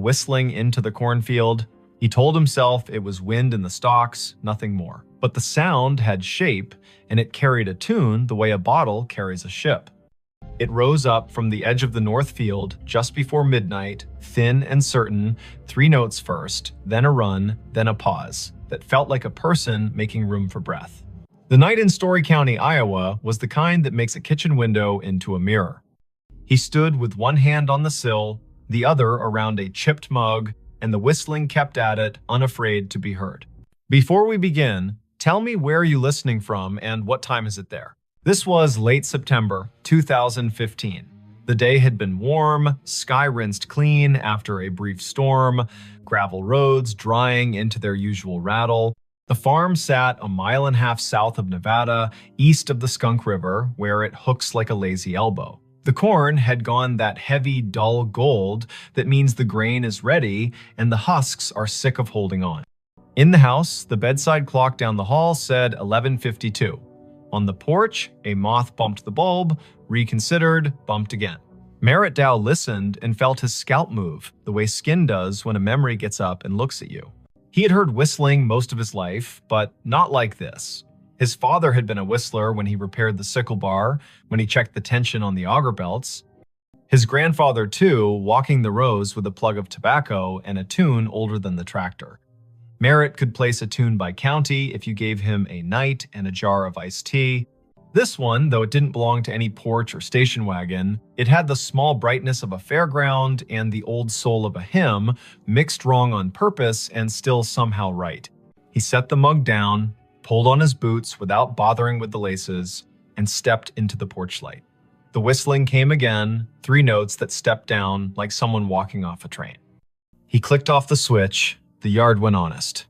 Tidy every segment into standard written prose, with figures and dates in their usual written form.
whistling into the cornfield. He told himself it was wind in the stalks, nothing more. But the sound had shape, and it carried a tune the way a bottle carries a ship. It rose up from the edge of the north field just before midnight, thin and certain, 3 notes first, then a run, then a pause, that felt like a person making room for breath. The night in Story County, Iowa, was the kind that makes a kitchen window into a mirror. He stood with one hand on the sill, the other around a chipped mug, and the whistling kept at it, unafraid to be heard. Before we begin, tell me where you're listening from and what time is it there? This was late September 2015. The day had been warm, sky rinsed clean after a brief storm, gravel roads drying into their usual rattle. The farm sat a mile and a half south of Nevada, east of the Skunk River, where it hooks like a lazy elbow. The corn had gone that heavy, dull gold that means the grain is ready and the husks are sick of holding on. In the house, the bedside clock down the hall said 11:52. On the porch, a moth bumped the bulb, reconsidered, bumped again. Merritt Dow listened and felt his scalp move, the way skin does when a memory gets up and looks at you. He had heard whistling most of his life, but not like this. His father had been a whistler when he repaired the sickle bar, when he checked the tension on the auger belts. His grandfather, too, walking the rows with a plug of tobacco and a tune older than the tractor. Merritt could place a tune by county if you gave him a night and a jar of iced tea. This one, though it didn't belong to any porch or station wagon, it had the small brightness of a fairground and the old soul of a hymn, mixed wrong on purpose and still somehow right. He set the mug down, pulled on his boots without bothering with the laces, and stepped into the porch light. The whistling came again, 3 notes that stepped down like someone walking off a train. He clicked off the switch. The yard went honest.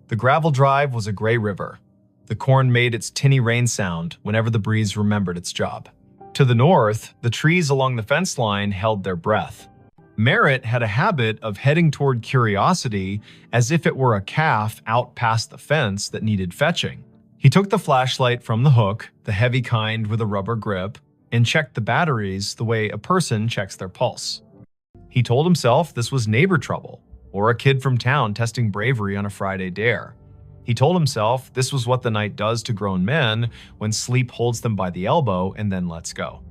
The gravel drive was a gray river. The corn made its tinny rain sound whenever the breeze remembered its job. To the north, the trees along the fence line held their breath. Merritt had a habit of heading toward curiosity as if it were a calf out past the fence that needed fetching. He took the flashlight from the hook, the heavy kind with a rubber grip, and checked the batteries the way a person checks their pulse. He told himself this was neighbor trouble, or a kid from town testing bravery on a Friday dare. He told himself this was what the night does to grown men when sleep holds them by the elbow and then lets go.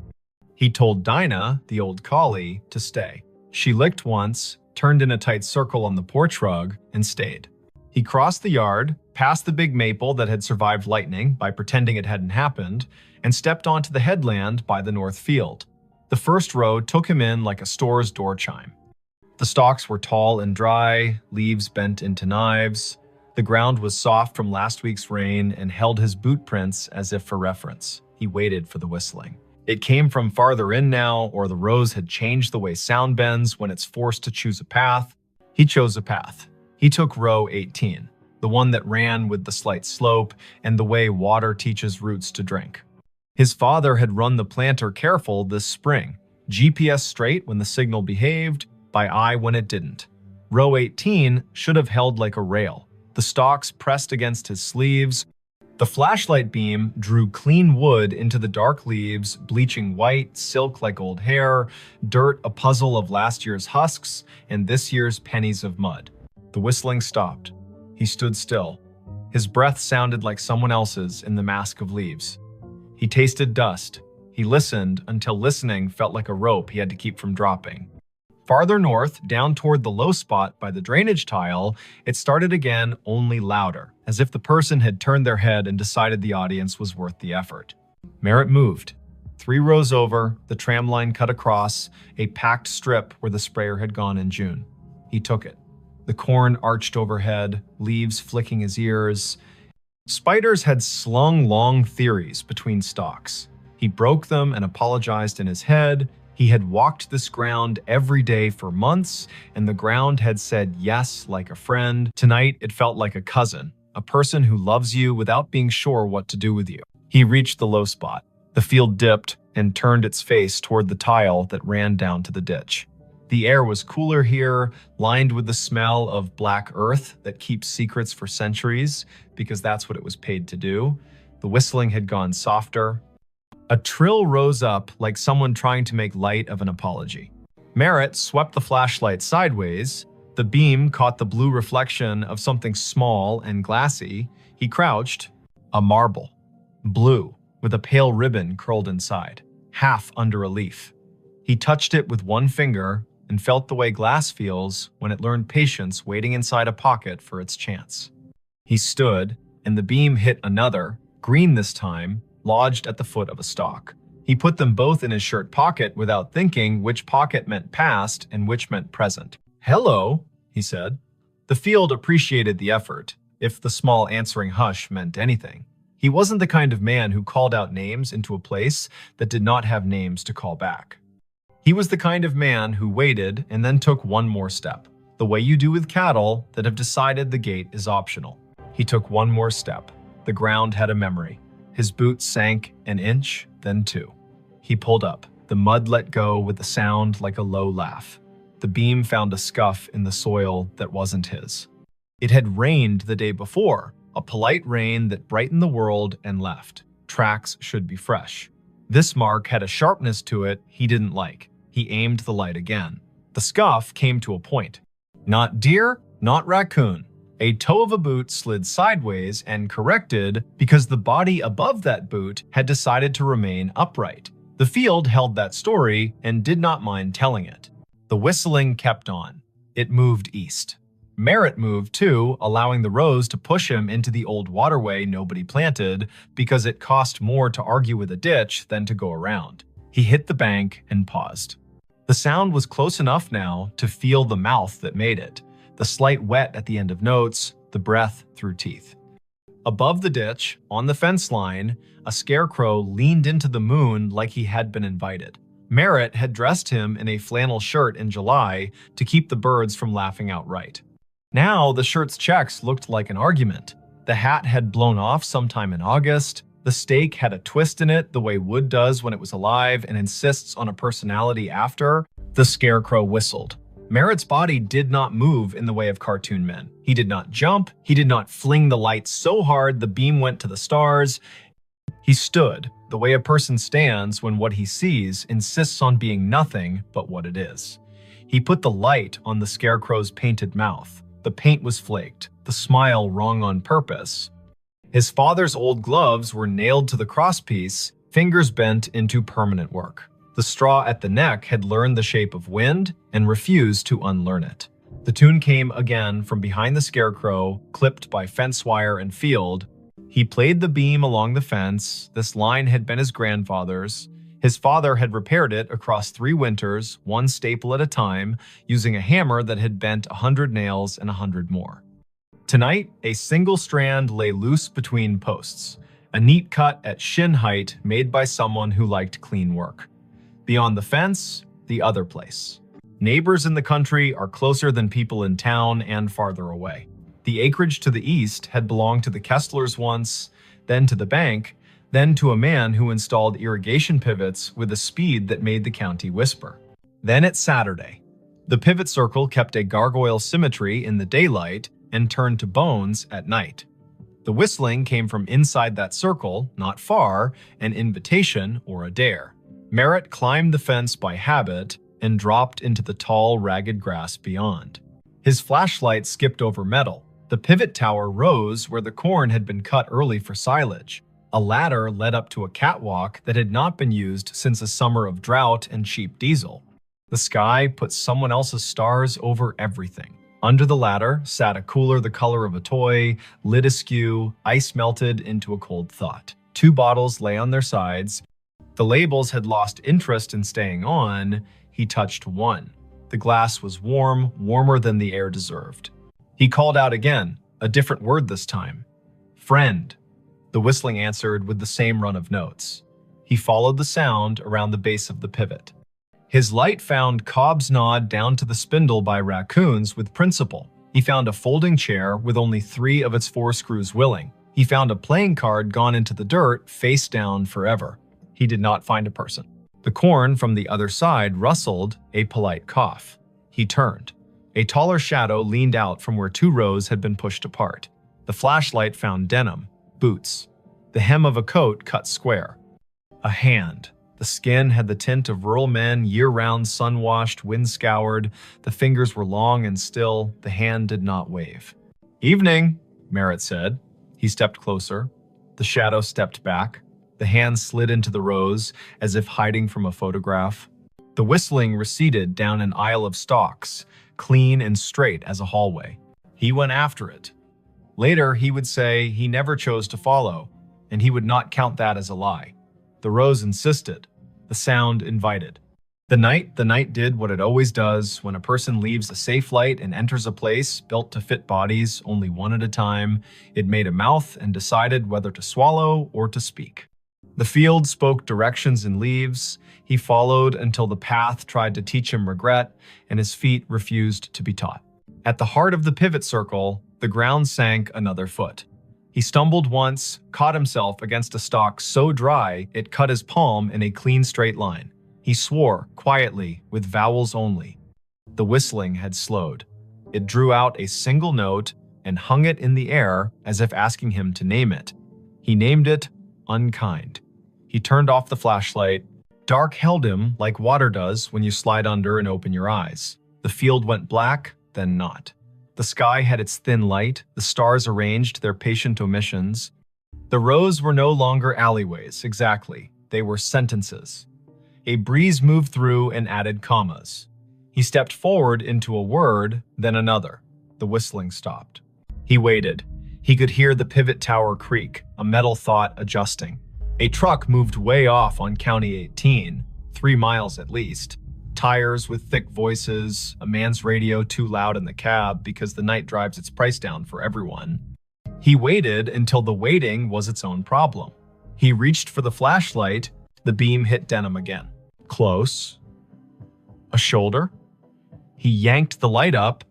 He told Dinah, the old collie, to stay. She licked once, turned in a tight circle on the porch rug, and stayed. He crossed the yard, past the big maple that had survived lightning by pretending it hadn't happened, and stepped onto the headland by the north field. The first row took him in like a store's door chime. The stalks were tall and dry, leaves bent into knives. The ground was soft from last week's rain and held his boot prints as if for reference. He waited for the whistling. It came from farther in now, or the rows had changed the way sound bends when it's forced to choose a path. He chose a path. He took row 18, the one that ran with the slight slope and the way water teaches roots to drink. His father had run the planter careful this spring, GPS straight when the signal behaved, by eye when it didn't. Row 18 should have held like a rail. The stalks pressed against his sleeves. The flashlight beam drew clean wood into the dark leaves, bleaching white, silk like old hair, dirt a puzzle of last year's husks, and this year's pennies of mud. The whistling stopped. He stood still. His breath sounded like someone else's in the mask of leaves. He tasted dust. He listened until listening felt like a rope he had to keep from dropping. Farther north, down toward the low spot by the drainage tile, it started again, only louder, as if the person had turned their head and decided the audience was worth the effort. Merritt moved. 3 rows over, the tram line cut across, a packed strip where the sprayer had gone in June. He took it. The corn arched overhead, leaves flicking his ears. Spiders had slung long theories between stalks. He broke them and apologized in his head. He had walked this ground every day for months, and the ground had said yes like a friend. Tonight, it felt like a cousin, a person who loves you without being sure what to do with you. He reached the low spot. The field dipped and turned its face toward the tile that ran down to the ditch. The air was cooler here, lined with the smell of black earth that keeps secrets for centuries, because that's what it was paid to do. The whistling had gone softer. A trill rose up like someone trying to make light of an apology. Merritt swept the flashlight sideways. The beam caught the blue reflection of something small and glassy. He crouched. A marble. Blue, with a pale ribbon curled inside, half under a leaf. He touched it with one finger and felt the way glass feels when it learned patience waiting inside a pocket for its chance. He stood, and the beam hit another, green this time, lodged at the foot of a stalk. He put them both in his shirt pocket without thinking which pocket meant past and which meant present. "Hello," he said. The field appreciated the effort, if the small answering hush meant anything. He wasn't the kind of man who called out names into a place that did not have names to call back. He was the kind of man who waited and then took one more step, the way you do with cattle that have decided the gate is optional. He took one more step. The ground had a memory. His boots sank an inch, then two. He pulled up. The mud let go with a sound like a low laugh. The beam found a scuff in the soil that wasn't his. It had rained the day before, a polite rain that brightened the world and left. Tracks should be fresh. This mark had a sharpness to it he didn't like. He aimed the light again. The scuff came to a point. Not deer, not raccoon. A toe of a boot slid sideways and corrected because the body above that boot had decided to remain upright. The field held that story and did not mind telling it. The whistling kept on. It moved east. Merritt moved too, allowing the rows to push him into the old waterway nobody planted because it cost more to argue with a ditch than to go around. He hit the bank and paused. The sound was close enough now to feel the mouth that made it, the slight wet at the end of notes, the breath through teeth. Above the ditch, on the fence line, a scarecrow leaned into the moon like he had been invited. Merritt had dressed him in a flannel shirt in July to keep the birds from laughing outright. Now the shirt's checks looked like an argument. The hat had blown off sometime in August. The steak had a twist in it the way wood does when it was alive and insists on a personality after. The scarecrow whistled. Merritt's body did not move in the way of cartoon men. He did not jump. He did not fling the light so hard the beam went to the stars. He stood, the way a person stands when what he sees insists on being nothing but what it is. He put the light on the scarecrow's painted mouth. The paint was flaked, the smile wrong on purpose. His father's old gloves were nailed to the crosspiece, fingers bent into permanent work. The straw at the neck had learned the shape of wind and refused to unlearn it. The tune came again from behind the scarecrow, clipped by fence wire and field. He played the beam along the fence. This line had been his grandfather's. His father had repaired it across 3 winters, one staple at a time, using a hammer that had bent 100 nails and 100 more. Tonight, a single strand lay loose between posts, a neat cut at shin height made by someone who liked clean work. Beyond the fence, the other place. Neighbors in the country are closer than people in town and farther away. The acreage to the east had belonged to the Kesslers once, then to the bank, then to a man who installed irrigation pivots with a speed that made the county whisper. Then it's Saturday. The pivot circle kept a gargoyle symmetry in the daylight and turned to bones at night. The whistling came from inside that circle, not far, an invitation or a dare. Merritt climbed the fence by habit and dropped into the tall, ragged grass beyond. His flashlight skipped over metal. The pivot tower rose where the corn had been cut early for silage. A ladder led up to a catwalk that had not been used since a summer of drought and cheap diesel. The sky put someone else's stars over everything. Under the ladder sat a cooler the color of a toy, lid askew, ice melted into a cold thought. 2 bottles lay on their sides. The labels had lost interest in staying on. He touched one. The glass was warm, warmer than the air deserved. He called out again, a different word this time. "Friend." The whistling answered with the same run of notes. He followed the sound around the base of the pivot. His light found Cobb's nod down to the spindle by raccoons with principle. He found a folding chair with only 3 of its 4 screws willing. He found a playing card gone into the dirt, face down forever. He did not find a person. The corn from the other side rustled, a polite cough. He turned. A taller shadow leaned out from where 2 rows had been pushed apart. The flashlight found denim. Boots. The hem of a coat cut square. A hand. The skin had the tint of rural men, year-round, sun-washed, wind-scoured. The fingers were long and still. The hand did not wave. "Evening," Merritt said. He stepped closer. The shadow stepped back. The hand slid into the rose, as if hiding from a photograph. The whistling receded down an aisle of stalks, clean and straight as a hallway. He went after it. Later, he would say he never chose to follow, and he would not count that as a lie. The rose insisted. The sound invited. The night did what it always does when a person leaves a safe light and enters a place built to fit bodies only one at a time. It made a mouth and decided whether to swallow or to speak. The field spoke directions in leaves. He followed until the path tried to teach him regret, and his feet refused to be taught. At the heart of the pivot circle, the ground sank another foot. He stumbled once, caught himself against a stalk so dry it cut his palm in a clean straight line. He swore, quietly, with vowels only. The whistling had slowed. It drew out a single note and hung it in the air as if asking him to name it. He named it Unkind. He turned off the flashlight. Dark held him like water does when you slide under and open your eyes. The field went black, then not. The sky had its thin light, the stars arranged their patient omissions. The rows were no longer alleyways, exactly. They were sentences. A breeze moved through and added commas. He stepped forward into a word, then another. The whistling stopped. He waited. He could hear the pivot tower creak, a metal thought adjusting. A truck moved way off on County 18, 3 miles at least. Tires with thick voices, a man's radio too loud in the cab because the night drives its price down for everyone. He waited until the waiting was its own problem. He reached for the flashlight. The beam hit denim again. Close. A shoulder. He yanked the light up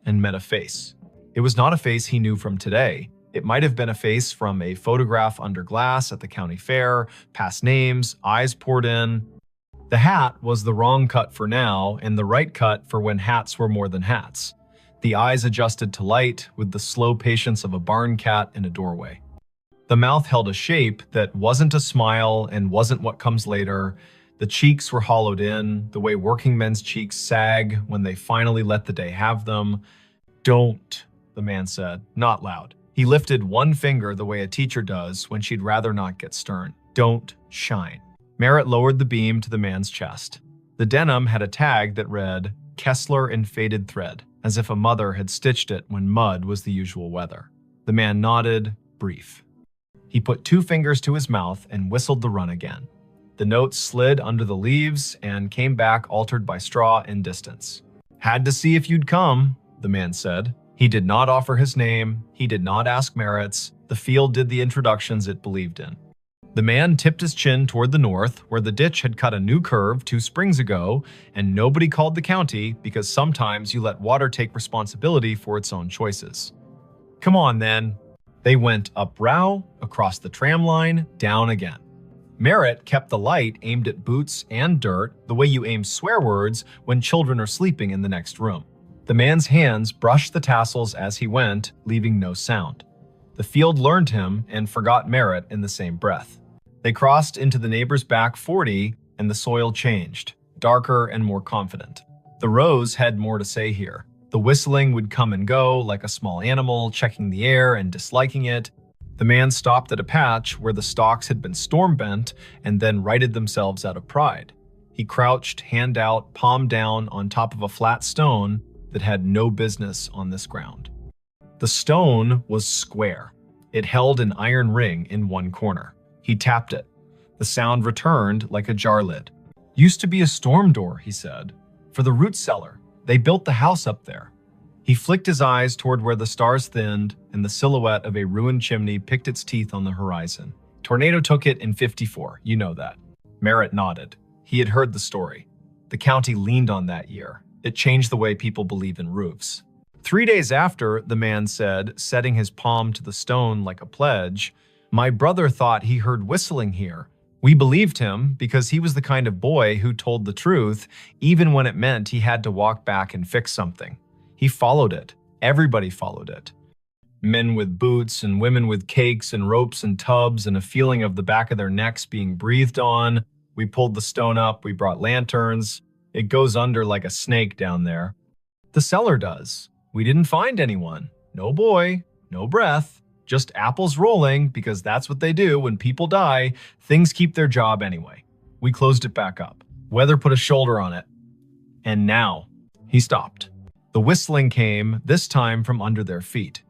and met a face. It was not a face he knew from today. It might have been a face from a photograph under glass at the county fair, past names, eyes poured in. The hat was the wrong cut for now and the right cut for when hats were more than hats. The eyes adjusted to light with the slow patience of a barn cat in a doorway. The mouth held a shape that wasn't a smile and wasn't what comes later. The cheeks were hollowed in, the way working men's cheeks sag when they finally let the day have them. "Don't," the man said, not loud. He lifted one finger the way a teacher does when she'd rather not get stern. "Don't shine." Merritt lowered the beam to the man's chest. The denim had a tag that read, "Kessler in faded thread," as if a mother had stitched it when mud was the usual weather. The man nodded, brief. He put 2 fingers to his mouth and whistled the run again. The note slid under the leaves and came back altered by straw and distance. "Had to see if you'd come," the man said. He did not offer his name. He did not ask Merritt's. The field did the introductions it believed in. The man tipped his chin toward the north, where the ditch had cut a new curve 2 springs ago, and nobody called the county because sometimes you let water take responsibility for its own choices. "Come on, then." They went up Row, across the tram line, down again. Merritt kept the light aimed at boots and dirt, the way you aim swear words when children are sleeping in the next room. The man's hands brushed the tassels as he went, leaving no sound. The field learned him and forgot Merritt in the same breath. They crossed into the neighbor's back 40, and the soil changed, darker and more confident. The rows had more to say here. The whistling would come and go like a small animal, checking the air and disliking it. The man stopped at a patch where the stalks had been storm-bent and then righted themselves out of pride. He crouched, hand out, palm down, on top of a flat stone that had no business on this ground. The stone was square. It held an iron ring in one corner. He tapped it. The sound returned like a jar lid. "Used to be a storm door," he said. "For the root cellar. They built the house up there." He flicked his eyes toward where the stars thinned and the silhouette of a ruined chimney picked its teeth on the horizon. "Tornado took it in '54, you know that." Merritt nodded. He had heard the story. The county leaned on that year. It changed the way people believe in roofs. 3 days after, the man said, setting his palm to the stone like a pledge, "My brother thought he heard whistling here. We believed him because he was the kind of boy who told the truth, even when it meant he had to walk back and fix something. He followed it. Everybody followed it. Men with boots and women with cakes and ropes and tubs and a feeling of the back of their necks being breathed on. We pulled the stone up, we brought lanterns. It goes under like a snake down there. The cellar does. We didn't find anyone. No boy, no breath. Just apples rolling, because that's what they do when people die. Things keep their job anyway. We closed it back up. Weather put a shoulder on it. And now, he stopped. The whistling came, this time from under their feet.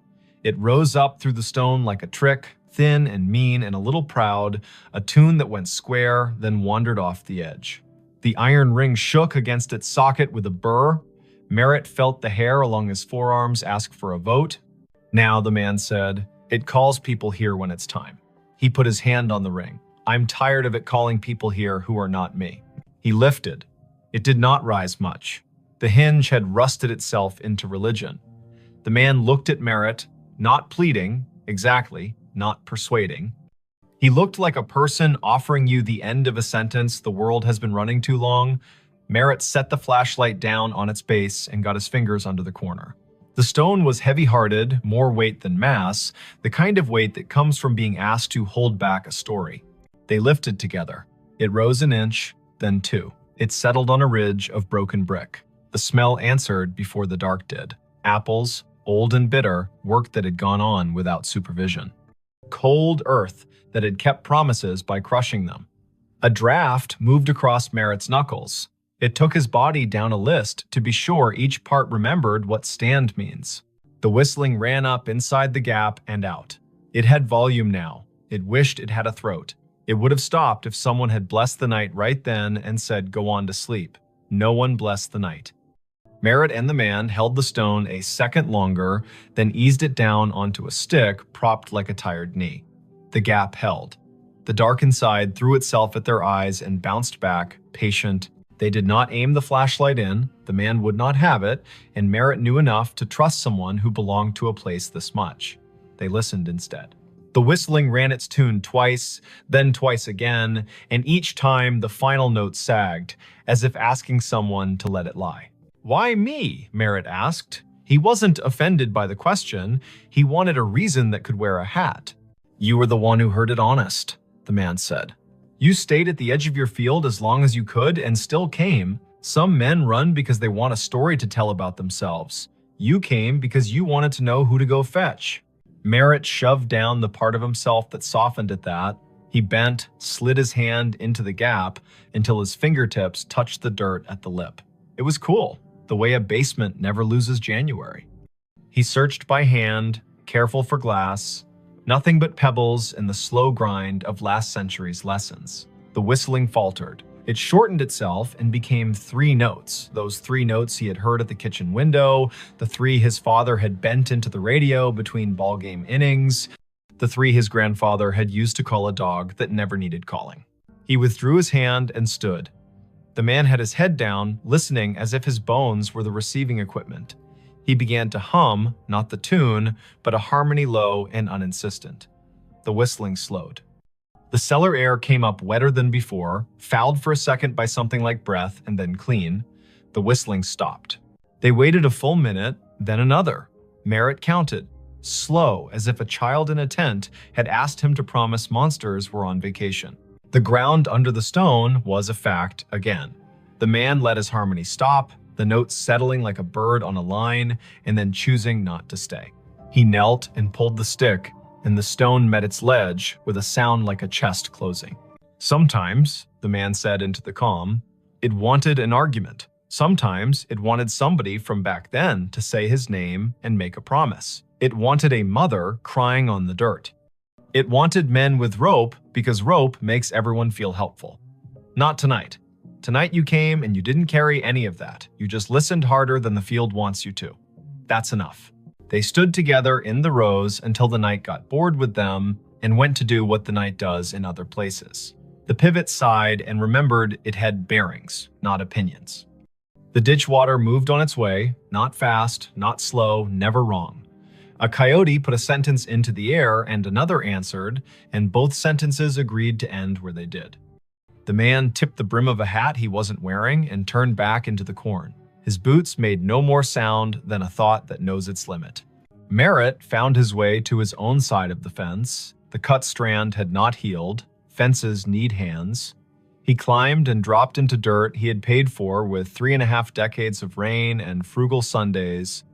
It rose up through the stone like a trick, thin and mean and a little proud, a tune that went square, then wandered off the edge. The iron ring shook against its socket with a burr. Merritt felt the hair along his forearms ask for a vote. Now, the man said, it calls people here when it's time. He put his hand on the ring. I'm tired of it calling people here who are not me. He lifted. It did not rise much. The hinge had rusted itself into religion. The man looked at Merritt, not pleading, exactly, not persuading. He looked like a person offering you the end of a sentence the world has been running too long. Merritt set the flashlight down on its base and got his fingers under the corner. The stone was heavy-hearted, more weight than mass, the kind of weight that comes from being asked to hold back a story. They lifted together. It rose an inch, then two. It settled on a ridge of broken brick. The smell answered before the dark did. Apples, old and bitter, work that had gone on without supervision. Cold earth that had kept promises by crushing them. A draft moved across Merritt's knuckles. It took his body down a list to be sure each part remembered what stand means. The whistling ran up inside the gap and out. It had volume now. It wished it had a throat. It would have stopped if someone had blessed the night right then and said, go on to sleep. No one blessed the night. Merritt and the man held the stone a second longer, then eased it down onto a stick propped like a tired knee. The gap held. The dark inside threw itself at their eyes and bounced back, patient. They did not aim the flashlight in, the man would not have it, and Merritt knew enough to trust someone who belonged to a place this much. They listened instead. The whistling ran its tune twice, then twice again, and each time the final note sagged, as if asking someone to let it lie. Why me? Merritt asked. He wasn't offended by the question. He wanted a reason that could wear a hat. You were the one who heard it honest, the man said. You stayed at the edge of your field as long as you could and still came. Some men run because they want a story to tell about themselves. You came because you wanted to know who to go fetch. Merritt shoved down the part of himself that softened at that. He bent, slid his hand into the gap until his fingertips touched the dirt at the lip. It was cool, the way a basement never loses January. He searched by hand, careful for glass. Nothing but pebbles and the slow grind of last century's lessons. The whistling faltered. It shortened itself and became 3 notes, those 3 notes he had heard at the kitchen window, the 3 his father had bent into the radio between ballgame innings, the 3 his grandfather had used to call a dog that never needed calling. He withdrew his hand and stood. The man had his head down, listening as if his bones were the receiving equipment. He began to hum, not the tune, but a harmony low and uninsistent. The whistling slowed. The cellar air came up wetter than before, fouled for a second by something like breath, and then clean. The whistling stopped. They waited a full minute, then another. Merritt counted, slow, as if a child in a tent had asked him to promise monsters were on vacation. The ground under the stone was a fact again. The man let his harmony stop, the notes settling like a bird on a line, and then choosing not to stay. He knelt and pulled the stick, and the stone met its ledge with a sound like a chest closing. Sometimes, the man said into the calm, it wanted an argument. Sometimes it wanted somebody from back then to say his name and make a promise. It wanted a mother crying on the dirt. It wanted men with rope because rope makes everyone feel helpful. Not tonight. Tonight you came and you didn't carry any of that. You just listened harder than the field wants you to. That's enough. They stood together in the rows until the night got bored with them and went to do what the night does in other places. The pivot sighed and remembered it had bearings, not opinions. The ditch water moved on its way, not fast, not slow, never wrong. A coyote put a sentence into the air and another answered, and both sentences agreed to end where they did. The man tipped the brim of a hat he wasn't wearing and turned back into the corn. His boots made no more sound than a thought that knows its limit. Merritt found his way to his own side of the fence. The cut strand had not healed. Fences need hands. He climbed and dropped into dirt he had paid for with 3.5 decades of rain and frugal Sundays.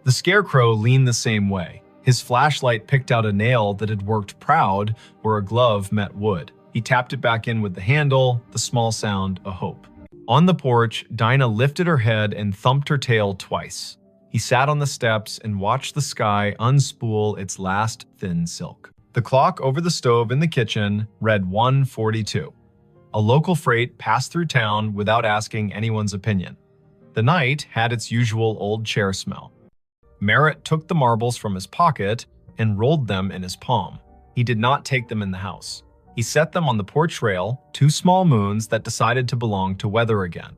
The Scarecrow leaned the same way. His flashlight picked out a nail that had worked proud where a glove met wood. He tapped it back in with the handle, the small sound a hope. On the porch, Dinah lifted her head and thumped her tail twice. He sat on the steps and watched the sky unspool its last thin silk. The clock over the stove in the kitchen read 1:42. A local freight passed through town without asking anyone's opinion. The night had its usual old chair smell. Merritt took the marbles from his pocket and rolled them in his palm. He did not take them in the house. He set them on the porch rail, 2 small moons that decided to belong to weather again.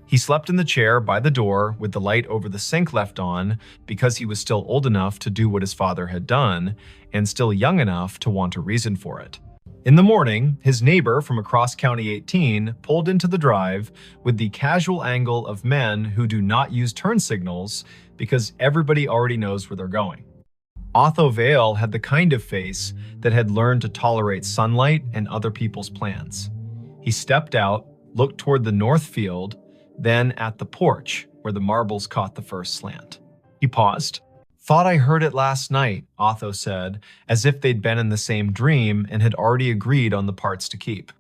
He slept in the chair by the door with the light over the sink left on because he was still old enough to do what his father had done and still young enough to want a reason for it. In the morning, his neighbor from across County 18 pulled into the drive with the casual angle of men who do not use turn signals because everybody already knows where they're going. Otho Vale had the kind of face that had learned to tolerate sunlight and other people's plans. He stepped out, looked toward the north field, then at the porch where the marbles caught the first slant. He paused. "Thought I heard it last night," Otho said, as if they'd been in the same dream and had already agreed on the parts to keep.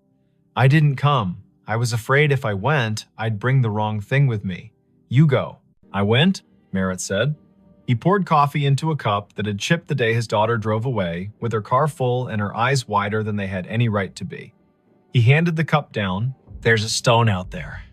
"I didn't come. I was afraid if I went, I'd bring the wrong thing with me. You go." "I went," Merritt said. He poured coffee into a cup that had chipped the day his daughter drove away, with her car full and her eyes wider than they had any right to be. He handed the cup down. "There's a stone out there.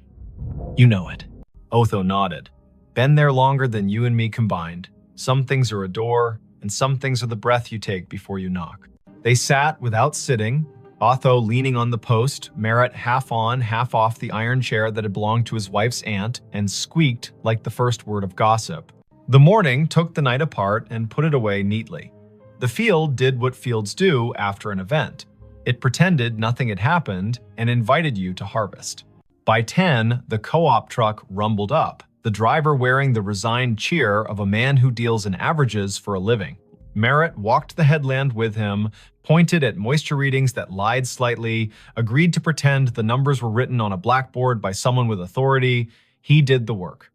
You know it." Otho nodded. "Been there longer than you and me combined. Some things are a door, and some things are the breath you take before you knock." They sat without sitting, Otho leaning on the post, Merritt half on, half off the iron chair that had belonged to his wife's aunt, and squeaked like the first word of gossip. The morning took the night apart and put it away neatly. The field did what fields do after an event. It pretended nothing had happened and invited you to harvest. By 10, the co-op truck rumbled up, the driver wearing the resigned cheer of a man who deals in averages for a living. Merritt walked the headland with him, pointed at moisture readings that lied slightly, agreed to pretend the numbers were written on a blackboard by someone with authority. He did the work.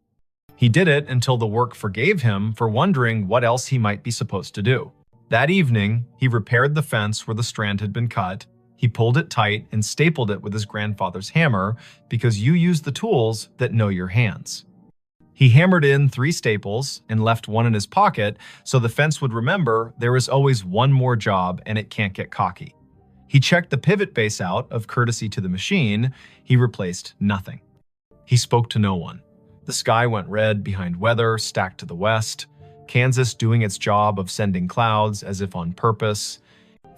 He did it until the work forgave him for wondering what else he might be supposed to do. That evening, he repaired the fence where the strand had been cut. He pulled it tight and stapled it with his grandfather's hammer because you use the tools that know your hands. He hammered in 3 staples and left one in his pocket so the fence would remember there is always one more job and it can't get cocky. He checked the pivot base out of courtesy to the machine. He replaced nothing. He spoke to no one. The sky went red behind weather stacked to the west, Kansas doing its job of sending clouds as if on purpose.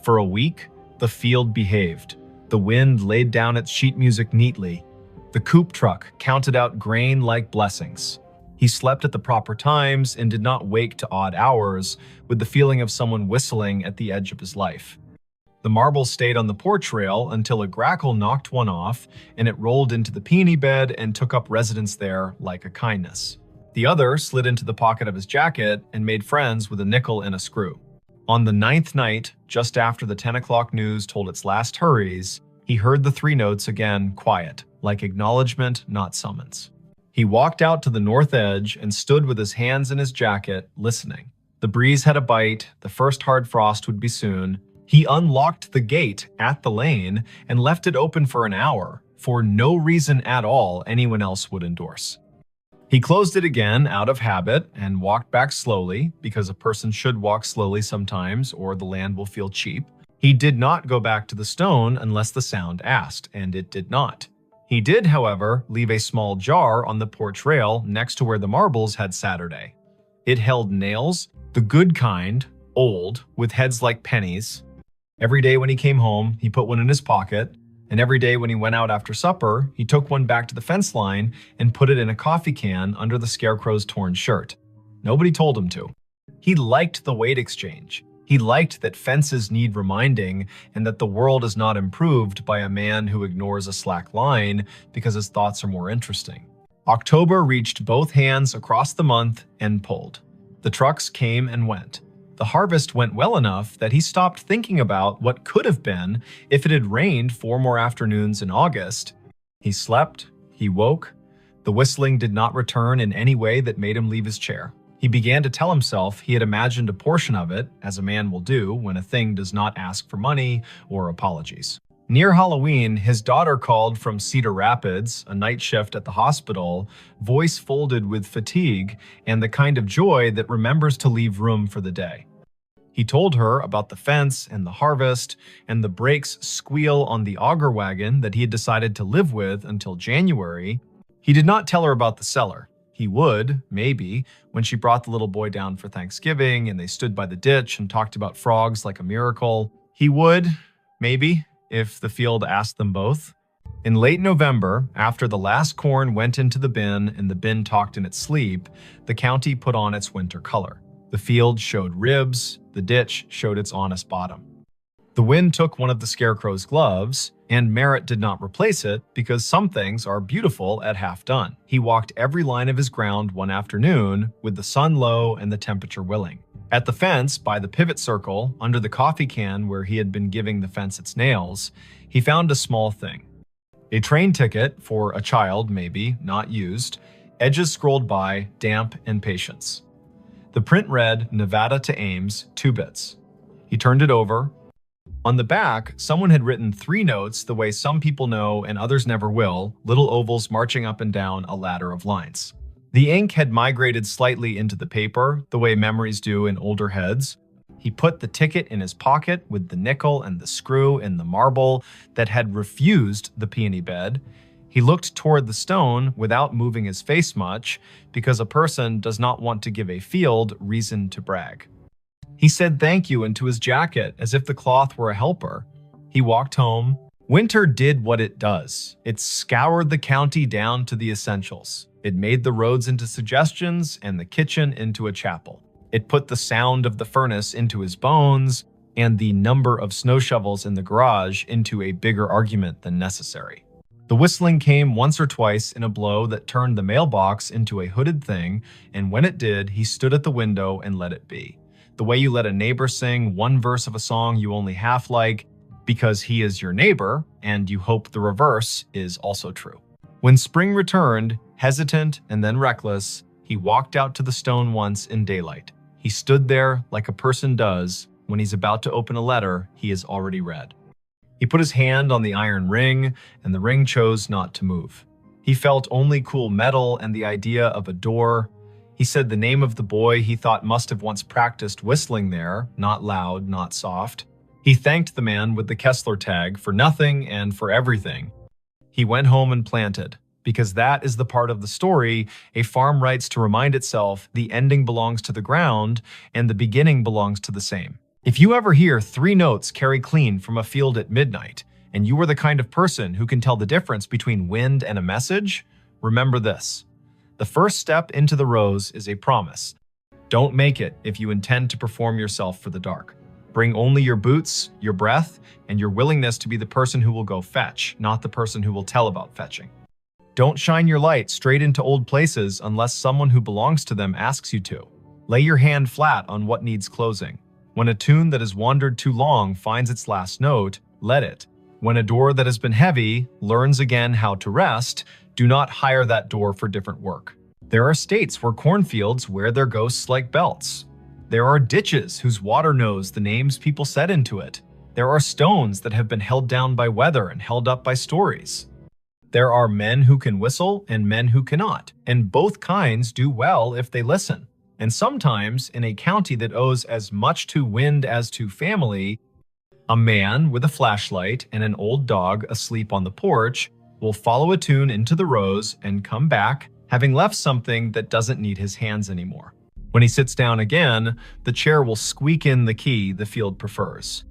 For a week, the field behaved. The wind laid down its sheet music neatly. The coop truck counted out grain like blessings. He slept at the proper times and did not wake to odd hours with the feeling of someone whistling at the edge of his life. The marbles stayed on the porch rail until a grackle knocked one off and it rolled into the peony bed and took up residence there like a kindness. The other slid into the pocket of his jacket and made friends with a nickel and a screw. On the 9th night, just after the 10 o'clock news told its last hurries, he heard the 3 notes again quiet, like acknowledgement, not summons. He walked out to the north edge and stood with his hands in his jacket, listening. The breeze had a bite, the first hard frost would be soon. He unlocked the gate at the lane and left it open for an hour, for no reason at all anyone else would endorse. He closed it again out of habit and walked back slowly, because a person should walk slowly sometimes or the land will feel cheap. He did not go back to the stone unless the sound asked, and it did not. He did, however, leave a small jar on the porch rail next to where the marbles had Saturday. It held nails, the good kind, old, with heads like pennies. Every day when he came home, he put one in his pocket, and every day when he went out after supper, he took one back to the fence line and put it in a coffee can under the Scarecrow's torn shirt. Nobody told him to. He liked the weight exchange. He liked that fences need reminding and that the world is not improved by a man who ignores a slack line because his thoughts are more interesting. October reached both hands across the month and pulled. The trucks came and went. The harvest went well enough that he stopped thinking about what could have been if it had rained 4 more afternoons in August. He slept, he woke. The whistling did not return in any way that made him leave his chair. He began to tell himself he had imagined a portion of it, as a man will do when a thing does not ask for money or apologies. Near Halloween, his daughter called from Cedar Rapids, a night shift at the hospital, voice folded with fatigue and the kind of joy that remembers to leave room for the day. He told her about the fence and the harvest and the brakes squeal on the auger wagon that he had decided to live with until January. He did not tell her about the cellar. He would, maybe, when she brought the little boy down for Thanksgiving and they stood by the ditch and talked about frogs like a miracle. He would, maybe, if the field asked them both. In late November, after the last corn went into the bin and the bin talked in its sleep, the county put on its winter color. The field showed ribs, the ditch showed its honest bottom. The wind took one of the scarecrow's gloves, and Merritt did not replace it because some things are beautiful at half done. He walked every line of his ground one afternoon with the sun low and the temperature willing. At the fence, by the pivot circle, under the coffee can where he had been giving the fence its nails, he found a small thing. A train ticket for a child, maybe, not used, edges scrolled by, damp and patience. The print read, Nevada to Ames, 2 bits. He turned it over. On the back, someone had written 3 notes the way some people know and others never will, little ovals marching up and down a ladder of lines. The ink had migrated slightly into the paper, the way memories do in older heads. He put the ticket in his pocket with the nickel and the screw in the marble that had refused the peony bed. He looked toward the stone without moving his face much, because a person does not want to give a field reason to brag. He said thank you into his jacket as if the cloth were a helper. He walked home. Winter did what it does. It scoured the county down to the essentials. It made the roads into suggestions and the kitchen into a chapel. It put the sound of the furnace into his bones and the number of snow shovels in the garage into a bigger argument than necessary. The whistling came once or twice in a blow that turned the mailbox into a hooded thing, and when it did, he stood at the window and let it be. The way you let a neighbor sing one verse of a song you only half like because he is your neighbor, and you hope the reverse is also true. When spring returned, hesitant and then reckless, he walked out to the stone once in daylight. He stood there like a person does when he's about to open a letter he has already read. He put his hand on the iron ring, and the ring chose not to move. He felt only cool metal and the idea of a door. He said the name of the boy he thought must have once practiced whistling there, not loud, not soft. He thanked the man with the Kessler tag for nothing and for everything. He went home and planted, because that is the part of the story a farm writes to remind itself the ending belongs to the ground and the beginning belongs to the same. If you ever hear 3 notes carry clean from a field at midnight, and you are the kind of person who can tell the difference between wind and a message, remember this. The first step into the rose is a promise. Don't make it if you intend to perform yourself for the dark. Bring only your boots, your breath, and your willingness to be the person who will go fetch, not the person who will tell about fetching. Don't shine your light straight into old places unless someone who belongs to them asks you to. Lay your hand flat on what needs closing. When a tune that has wandered too long finds its last note, let it. When a door that has been heavy learns again how to rest, do not hire that door for different work. There are states where cornfields wear their ghosts like belts. There are ditches whose water knows the names people set into it. There are stones that have been held down by weather and held up by stories. There are men who can whistle and men who cannot, and both kinds do well if they listen. And sometimes, in a county that owes as much to wind as to family, a man with a flashlight and an old dog asleep on the porch will follow a tune into the rose and come back, having left something that doesn't need his hands anymore. When he sits down again, the chair will squeak in the key the field prefers.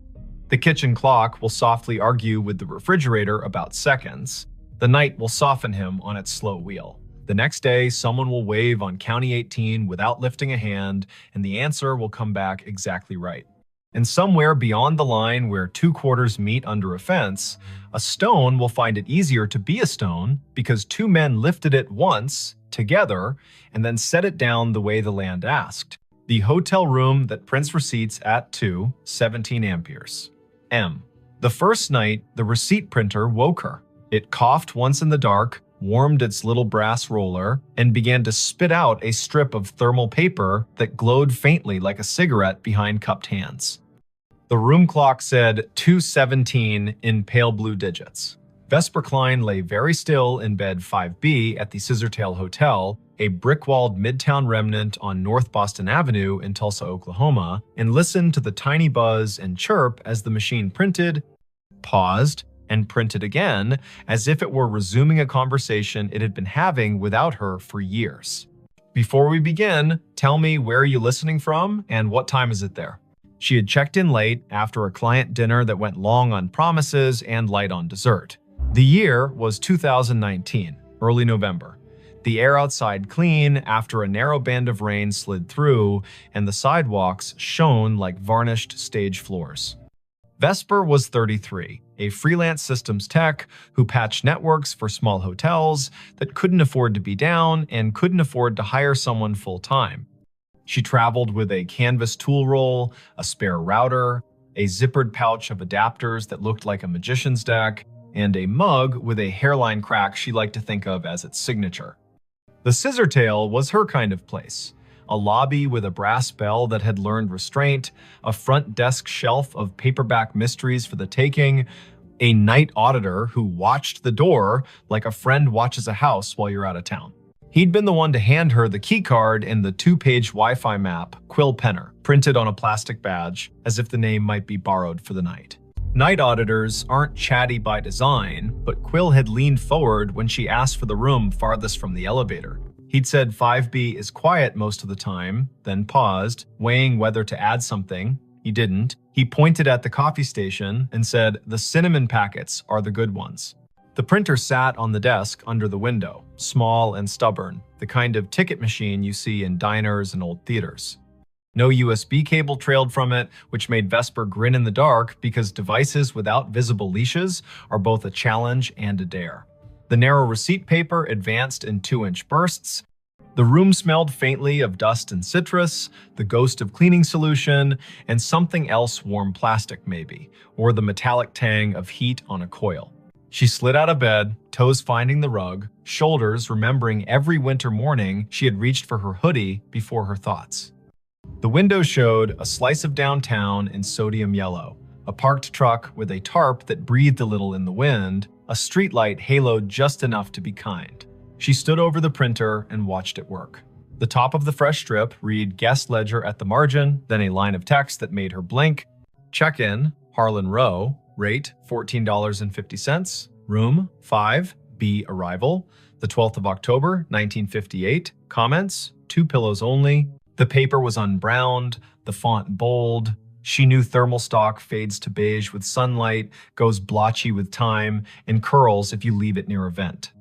The kitchen clock will softly argue with the refrigerator about seconds. The night will soften him on its slow wheel. The next day, someone will wave on County 18 without lifting a hand, and the answer will come back exactly right. And somewhere beyond the line where 2 quarters meet under a fence, a stone will find it easier to be a stone because 2 men lifted it once, together, and then set it down the way the land asked. The hotel room that prints receipts at 17 amperes. M. The first night, the receipt printer woke her. It coughed once in the dark, warmed its little brass roller, and began to spit out a strip of thermal paper that glowed faintly like a cigarette behind cupped hands. The room clock said 2:17 in pale blue digits. Vesper Klein lay very still in bed 5B at the Scissortail Hotel, a brick-walled midtown remnant on North Boston Avenue in Tulsa, Oklahoma, and listened to the tiny buzz and chirp as the machine printed, paused, and printed again, as if it were resuming a conversation it had been having without her for years. Before we begin, tell me where are you listening from and what time is it there? She had checked in late after a client dinner that went long on promises and light on dessert. The year was 2019, early November. The air outside clean after a narrow band of rain slid through, and the sidewalks shone like varnished stage floors. Vesper was 33, a freelance systems tech who patched networks for small hotels that couldn't afford to be down and couldn't afford to hire someone full-time. She traveled with a canvas tool roll, a spare router, a zippered pouch of adapters that looked like a magician's deck, and a mug with a hairline crack she liked to think of as its signature. The Scissortail was her kind of place. A lobby with a brass bell that had learned restraint, a front desk shelf of paperback mysteries for the taking, a night auditor who watched the door like a friend watches a house while you're out of town. He'd been the one to hand her the key card and the 2-page Wi-Fi map, Quill Penner, printed on a plastic badge, as if the name might be borrowed for the night. Night auditors aren't chatty by design, but Quill had leaned forward when she asked for the room farthest from the elevator. He'd said 5B is quiet most of the time, then paused, weighing whether to add something. He didn't. He pointed at the coffee station and said, "The cinnamon packets are the good ones." The printer sat on the desk under the window, small and stubborn, the kind of ticket machine you see in diners and old theaters. No USB cable trailed from it, which made Vesper grin in the dark because devices without visible leashes are both a challenge and a dare. The narrow receipt paper advanced in 2-inch bursts. The room smelled faintly of dust and citrus, the ghost of cleaning solution, and something else warm plastic maybe, or the metallic tang of heat on a coil. She slid out of bed, toes finding the rug, shoulders remembering every winter morning she had reached for her hoodie before her thoughts. The window showed a slice of downtown in sodium yellow, a parked truck with a tarp that breathed a little in the wind, a streetlight haloed just enough to be kind. She stood over the printer and watched it work. The top of the fresh strip read guest ledger at the margin, then a line of text that made her blink. Check-in, Harlan Row, rate $14.50, room 5B arrival, the 12th of October, 1958, comments, 2 pillows only. The paper was unbrowned, the font bold. She knew thermal stock fades to beige with sunlight, goes blotchy with time, and curls if you leave it near a vent.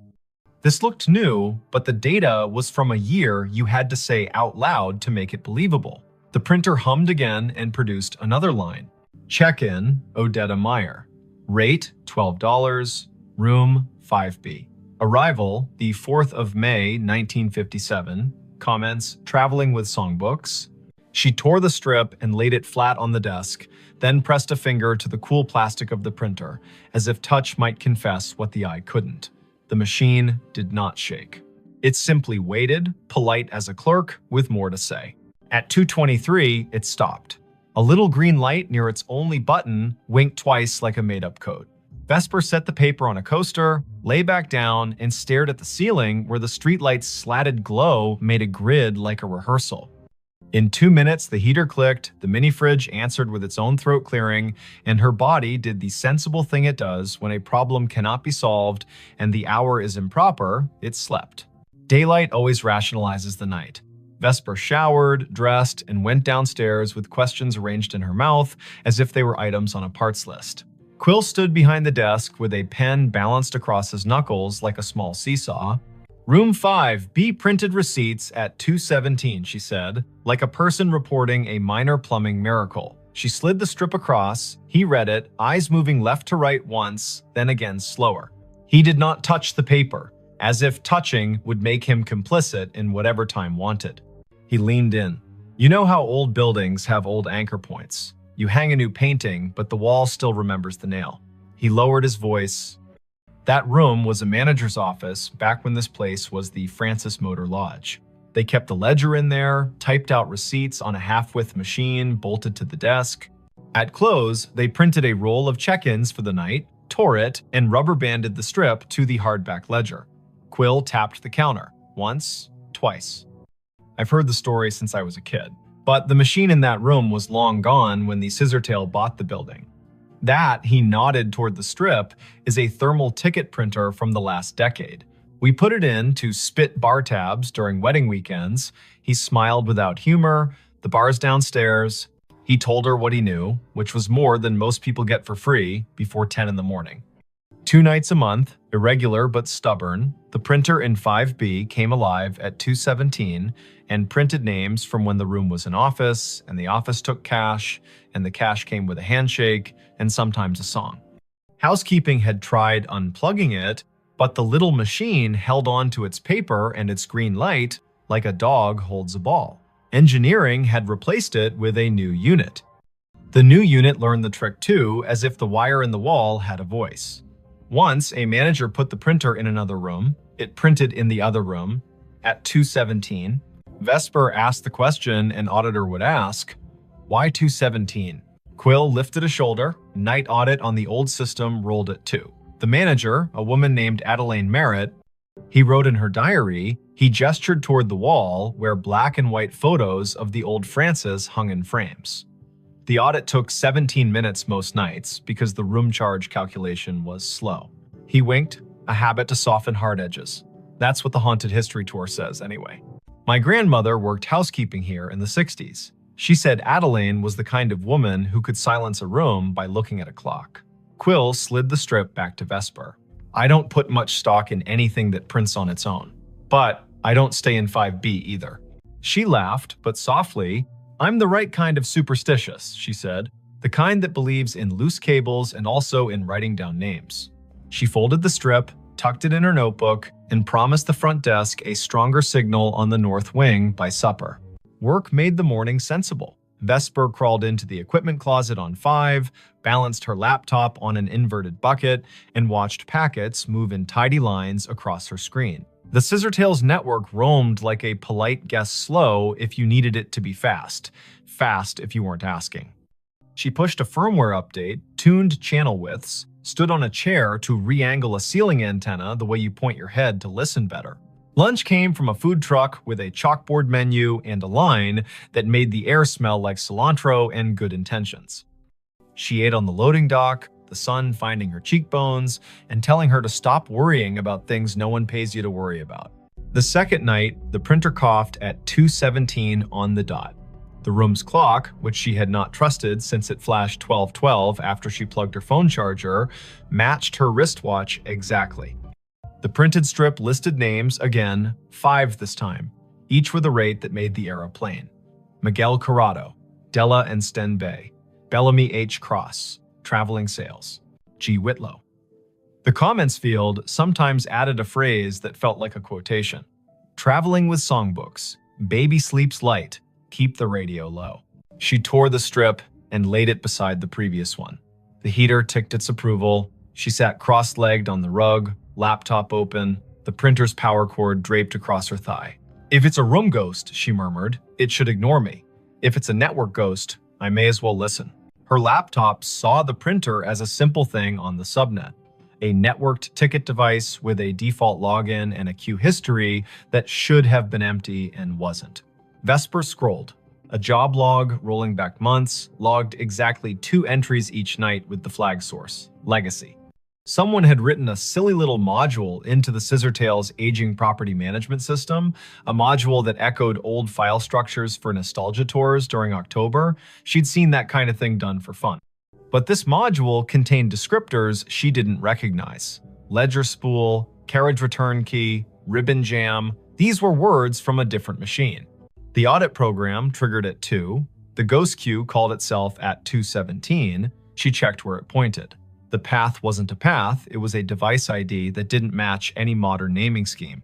This looked new, but the data was from a year you had to say out loud to make it believable. The printer hummed again and produced another line. Check-in, Odetta Meyer. Rate, $12, room 5B. Arrival, the 4th of May, 1957. Comments, traveling with songbooks. She tore the strip and laid it flat on the desk, then pressed a finger to the cool plastic of the printer, as if touch might confess what the eye couldn't. The machine did not shake. It simply waited, polite as a clerk, with more to say. At 2:23, it stopped. A little green light near its only button winked twice like a made-up code. Vesper set the paper on a coaster, lay back down, and stared at the ceiling where the streetlight's slatted glow made a grid like a rehearsal. In 2 minutes, the heater clicked, the mini-fridge answered with its own throat clearing, and her body did the sensible thing it does when a problem cannot be solved and the hour is improper, it slept. Daylight always rationalizes the night. Vesper showered, dressed, and went downstairs with questions arranged in her mouth as if they were items on a parts list. Quill stood behind the desk with a pen balanced across his knuckles like a small seesaw. Room 5B printed receipts at 2:17, she said, like a person reporting a minor plumbing miracle. She slid the strip across, he read it, eyes moving left to right once, then again slower. He did not touch the paper, as if touching would make him complicit in whatever time wanted. He leaned in. You know how old buildings have old anchor points. You hang a new painting, but the wall still remembers the nail. He lowered his voice. That room was a manager's office back when this place was the Francis Motor Lodge. They kept a ledger in there, typed out receipts on a half-width machine bolted to the desk. At close, they printed a roll of check-ins for the night, tore it, and rubber-banded the strip to the hardback ledger. Quill tapped the counter. Once, twice. I've heard the story since I was a kid, but the machine in that room was long gone when the Scissortail bought the building. That, he nodded toward the strip, is a thermal ticket printer from the last decade. We put it in to spit bar tabs during wedding weekends. He smiled without humor. The bar's downstairs. He told her what he knew, which was more than most people get for free before 10 in the morning. 2 nights a month, irregular but stubborn, the printer in 5B came alive at 2:17 and printed names from when the room was an office, and the office took cash, and the cash came with a handshake, and sometimes a song. Housekeeping had tried unplugging it, but the little machine held on to its paper and its green light like a dog holds a ball. Engineering had replaced it with a new unit. The new unit learned the trick too, as if the wire in the wall had a voice. Once, a manager put the printer in another room. It printed in the other room. At 2:17, Vesper asked the question an auditor would ask, "Why 2:17?" Quill lifted a shoulder. Night audit on the old system rolled at 2. The manager, a woman named Adelaine Merritt, he wrote in her diary, he gestured toward the wall where black and white photos of the old Francis hung in frames. The audit took 17 minutes most nights because the room charge calculation was slow. He winked, a habit to soften hard edges. That's what the Haunted History Tour says anyway. My grandmother worked housekeeping here in the 60s. She said Adelaine was the kind of woman who could silence a room by looking at a clock. Quill slid the strip back to Vesper. I don't put much stock in anything that prints on its own. But I don't stay in 5B either. She laughed, but softly. I'm the right kind of superstitious, she said. The kind that believes in loose cables and also in writing down names. She folded the strip, tucked it in her notebook, and promised the front desk a stronger signal on the north wing by supper. Work made the morning sensible. Vesper crawled into the equipment closet on 5, balanced her laptop on an inverted bucket, and watched packets move in tidy lines across her screen. The Scissortail's network roamed like a polite guess slow if you needed it to be fast. Fast if you weren't asking. She pushed a firmware update, tuned channel widths, stood on a chair to re-angle a ceiling antenna the way you point your head to listen better. Lunch came from a food truck with a chalkboard menu and a line that made the air smell like cilantro and good intentions. She ate on the loading dock, the sun finding her cheekbones and telling her to stop worrying about things no one pays you to worry about. The second night, the printer coughed at 2:17 on the dot. The room's clock, which she had not trusted since it flashed 12:12 after she plugged her phone charger, matched her wristwatch exactly. The printed strip listed names again, 5 this time, each with a rate that made the era plain. Miguel Corrado, Della and Sten Bay, Bellamy H. Cross, Traveling Sales, G. Whitlow. The comments field sometimes added a phrase that felt like a quotation. Traveling with songbooks, baby sleeps light, keep the radio low. She tore the strip and laid it beside the previous one. The heater ticked its approval. She sat cross-legged on the rug, laptop open, the printer's power cord draped across her thigh. If it's a room ghost, she murmured, it should ignore me. If it's a network ghost, I may as well listen. Her laptop saw the printer as a simple thing on the subnet, a networked ticket device with a default login and a queue history that should have been empty and wasn't. Vesper scrolled. A job log rolling back months logged exactly 2 entries each night with the flag source, Legacy. Someone had written a silly little module into the Scissortail's aging property management system, a module that echoed old file structures for nostalgia tours during October. She'd seen that kind of thing done for fun. But this module contained descriptors she didn't recognize. Ledger spool, carriage return key, ribbon jam. These were words from a different machine. The audit program triggered at 2. The ghost queue called itself at 2:17. She checked where it pointed. The path wasn't a path, it was a device ID that didn't match any modern naming scheme.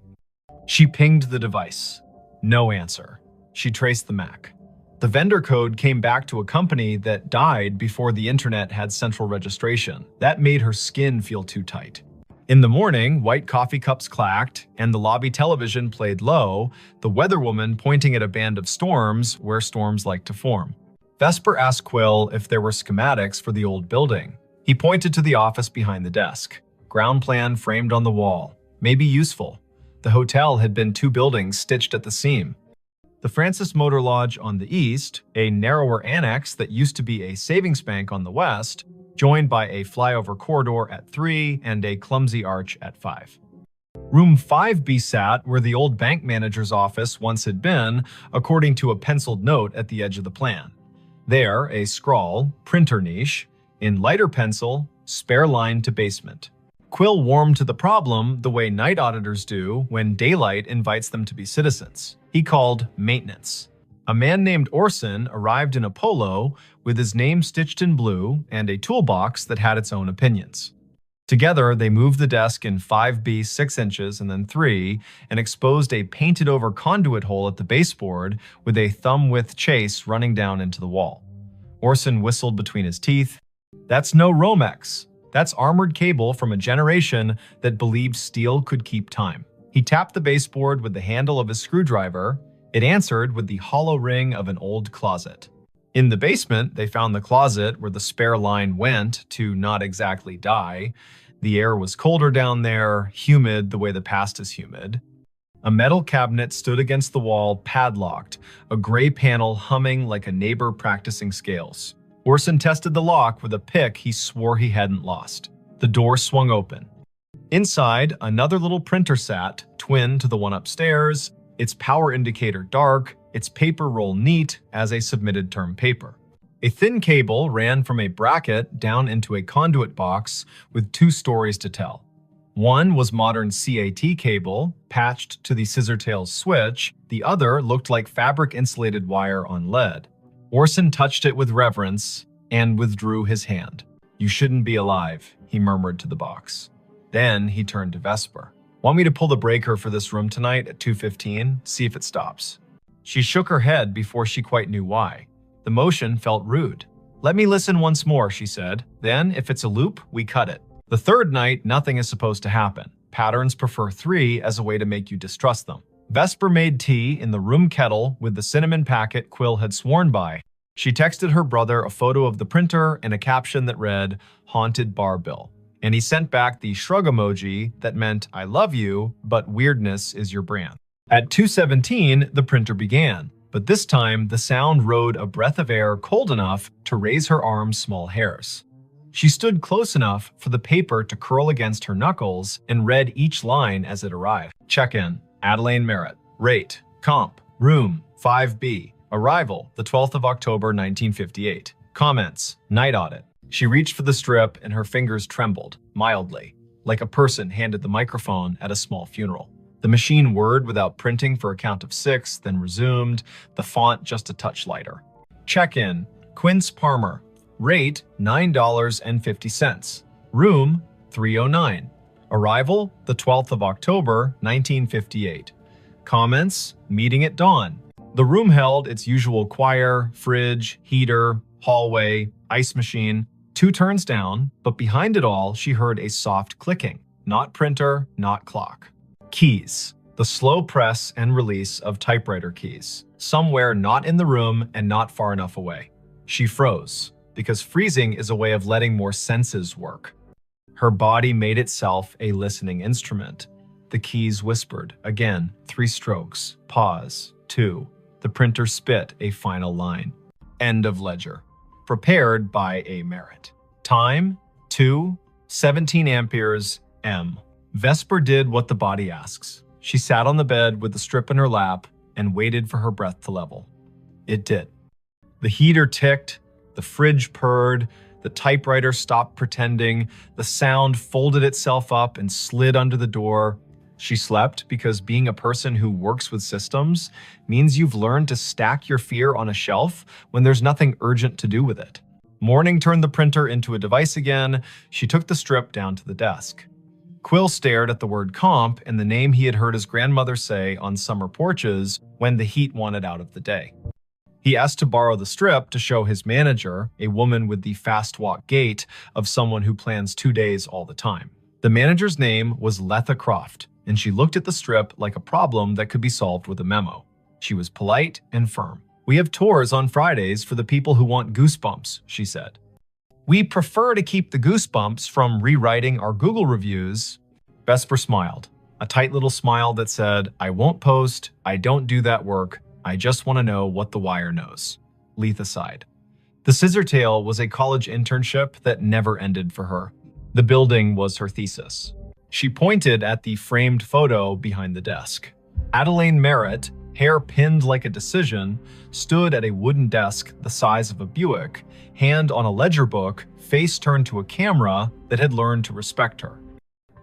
She pinged the device. No answer. She traced the MAC. The vendor code came back to a company that died before the internet had central registration. That made her skin feel too tight. In the morning, white coffee cups clacked, and the lobby television played low, the weatherwoman pointing at a band of storms where storms like to form. Vesper asked Quill if there were schematics for the old building. He pointed to the office behind the desk. Ground plan framed on the wall. Maybe useful. The hotel had been 2 buildings stitched at the seam. The Francis Motor Lodge on the east, a narrower annex that used to be a savings bank on the west, joined by a flyover corridor at 3 and a clumsy arch at 5. Room 5B sat where the old bank manager's office once had been, according to a penciled note at the edge of the plan. There, a scrawl, printer niche, in lighter pencil, spare line to basement. Quill warmed to the problem the way night auditors do when daylight invites them to be citizens. He called maintenance. A man named Orson arrived in a polo with his name stitched in blue and a toolbox that had its own opinions. Together, they moved the desk in 5B 6 inches and then 3 and exposed a painted-over conduit hole at the baseboard with a thumb-width chase running down into the wall. Orson whistled between his teeth. "That's no Romex. That's armored cable from a generation that believed steel could keep time." He tapped the baseboard with the handle of his screwdriver. It answered with the hollow ring of an old closet. In the basement, they found the closet where the spare line went to not exactly die. The air was colder down there, humid the way the past is humid. A metal cabinet stood against the wall, padlocked, a gray panel humming like a neighbor practicing scales. Orson tested the lock with a pick he swore he hadn't lost. The door swung open. Inside, another little printer sat, twin to the one upstairs, its power indicator dark, its paper roll neat as a submitted term paper. A thin cable ran from a bracket down into a conduit box with 2 stories to tell. One was modern CAT cable, patched to the scissortails switch. The other looked like fabric-insulated wire on lead. Orson touched it with reverence and withdrew his hand. "You shouldn't be alive," he murmured to the box. Then he turned to Vesper. "Want me to pull the breaker for this room tonight at 2:15? See if it stops." She shook her head before she quite knew why. The motion felt rude. "Let me listen once more," she said. "Then, if it's a loop, we cut it." The third night, nothing is supposed to happen. Patterns prefer 3 as a way to make you distrust them. Vesper made tea in the room kettle with the cinnamon packet Quill had sworn by. She texted her brother a photo of the printer and a caption that read, "Haunted Bar Bill." And he sent back the shrug emoji that meant, "I love you, but weirdness is your brand." At 2:17, the printer began, but this time the sound rode a breath of air cold enough to raise her arm's small hairs. She stood close enough for the paper to curl against her knuckles and read each line as it arrived. Check-in, Adelaine Merritt. Rate, comp, room, 5B. Arrival, the 12th of October, 1958. Comments, night audit. She reached for the strip and her fingers trembled, mildly, like a person handed the microphone at a small funeral. The machine whirred without printing for a count of 6, then resumed, the font just a touch lighter. Check-in, Quince Palmer. Rate, $9.50. Room, 309. Arrival, the 12th of October, 1958. Comments, meeting at dawn. The room held its usual choir, fridge, heater, hallway, ice machine. 2 turns down, but behind it all, she heard a soft clicking. Not printer, not clock. Keys. The slow press and release of typewriter keys. Somewhere not in the room and not far enough away. She froze, because freezing is a way of letting more senses work. Her body made itself a listening instrument. The keys whispered. Again, 3 strokes. Pause. 2. The printer spit a final line. End of ledger. Prepared by A. Merritt. Time, 2:17 amperes, M. Vesper did what the body asks. She sat on the bed with the strip in her lap and waited for her breath to level. It did. The heater ticked, the fridge purred, the typewriter stopped pretending, the sound folded itself up and slid under the door. She slept because being a person who works with systems means you've learned to stack your fear on a shelf when there's nothing urgent to do with it. Morning turned the printer into a device again. She took the strip down to the desk. Quill stared at the word comp and the name he had heard his grandmother say on summer porches when the heat wanted out of the day. He asked to borrow the strip to show his manager, a woman with the fast walk gait of someone who plans 2 days all the time. The manager's name was Letha Croft, and she looked at the strip like a problem that could be solved with a memo. She was polite and firm. "We have tours on Fridays for the people who want goosebumps," she said. "We prefer to keep the goosebumps from rewriting our Google reviews." Vesper smiled, a tight little smile that said, "I won't post, I don't do that work, I just want to know what the wire knows." Letha sighed. The Scissortail was a college internship that never ended for her. The building was her thesis. She pointed at the framed photo behind the desk. Adelaine Merritt, hair pinned like a decision, stood at a wooden desk the size of a Buick, hand on a ledger book, face turned to a camera that had learned to respect her.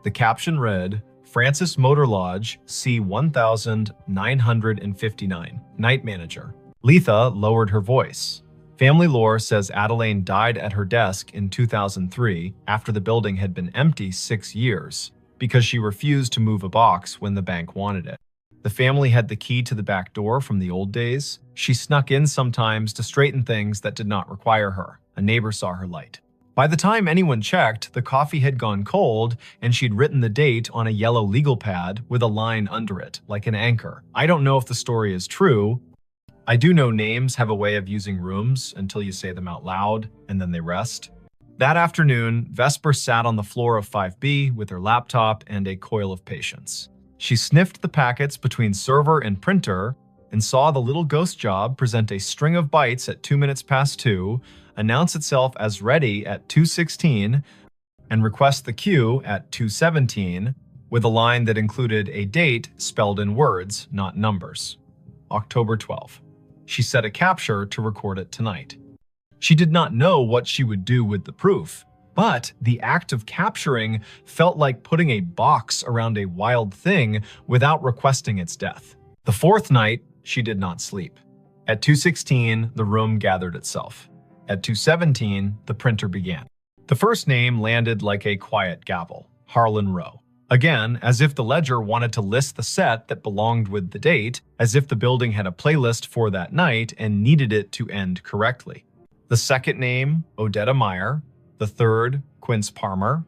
The caption read, "Francis Motor Lodge, C1959, Night Manager." Letha lowered her voice. Family lore says Adelaine died at her desk in 2003 after the building had been empty 6 years because she refused to move a box when the bank wanted it. The family had the key to the back door from the old days. She snuck in sometimes to straighten things that did not require her. A neighbor saw her light. By the time anyone checked, the coffee had gone cold and she'd written the date on a yellow legal pad with a line under it, like an anchor. I don't know if the story is true. I do know names have a way of using rooms until you say them out loud, and then they rest. That afternoon, Vesper sat on the floor of 5B with her laptop and a coil of patience. She sniffed the packets between server and printer and saw the little ghost job present a string of bytes at 2 minutes past 2, announce itself as ready at 2:16, and request the queue at 2:17 with a line that included a date spelled in words, not numbers. October 12. She set a capture to record it tonight. She did not know what she would do with the proof, but the act of capturing felt like putting a box around a wild thing without requesting its death. The fourth night, she did not sleep. At 2:16, the room gathered itself. At 2:17, the printer began. The first name landed like a quiet gavel, Harlan Rowe. Again, as if the ledger wanted to list the set that belonged with the date, as if the building had a playlist for that night and needed it to end correctly. The second name, Odetta Meyer. The third, Quince Palmer.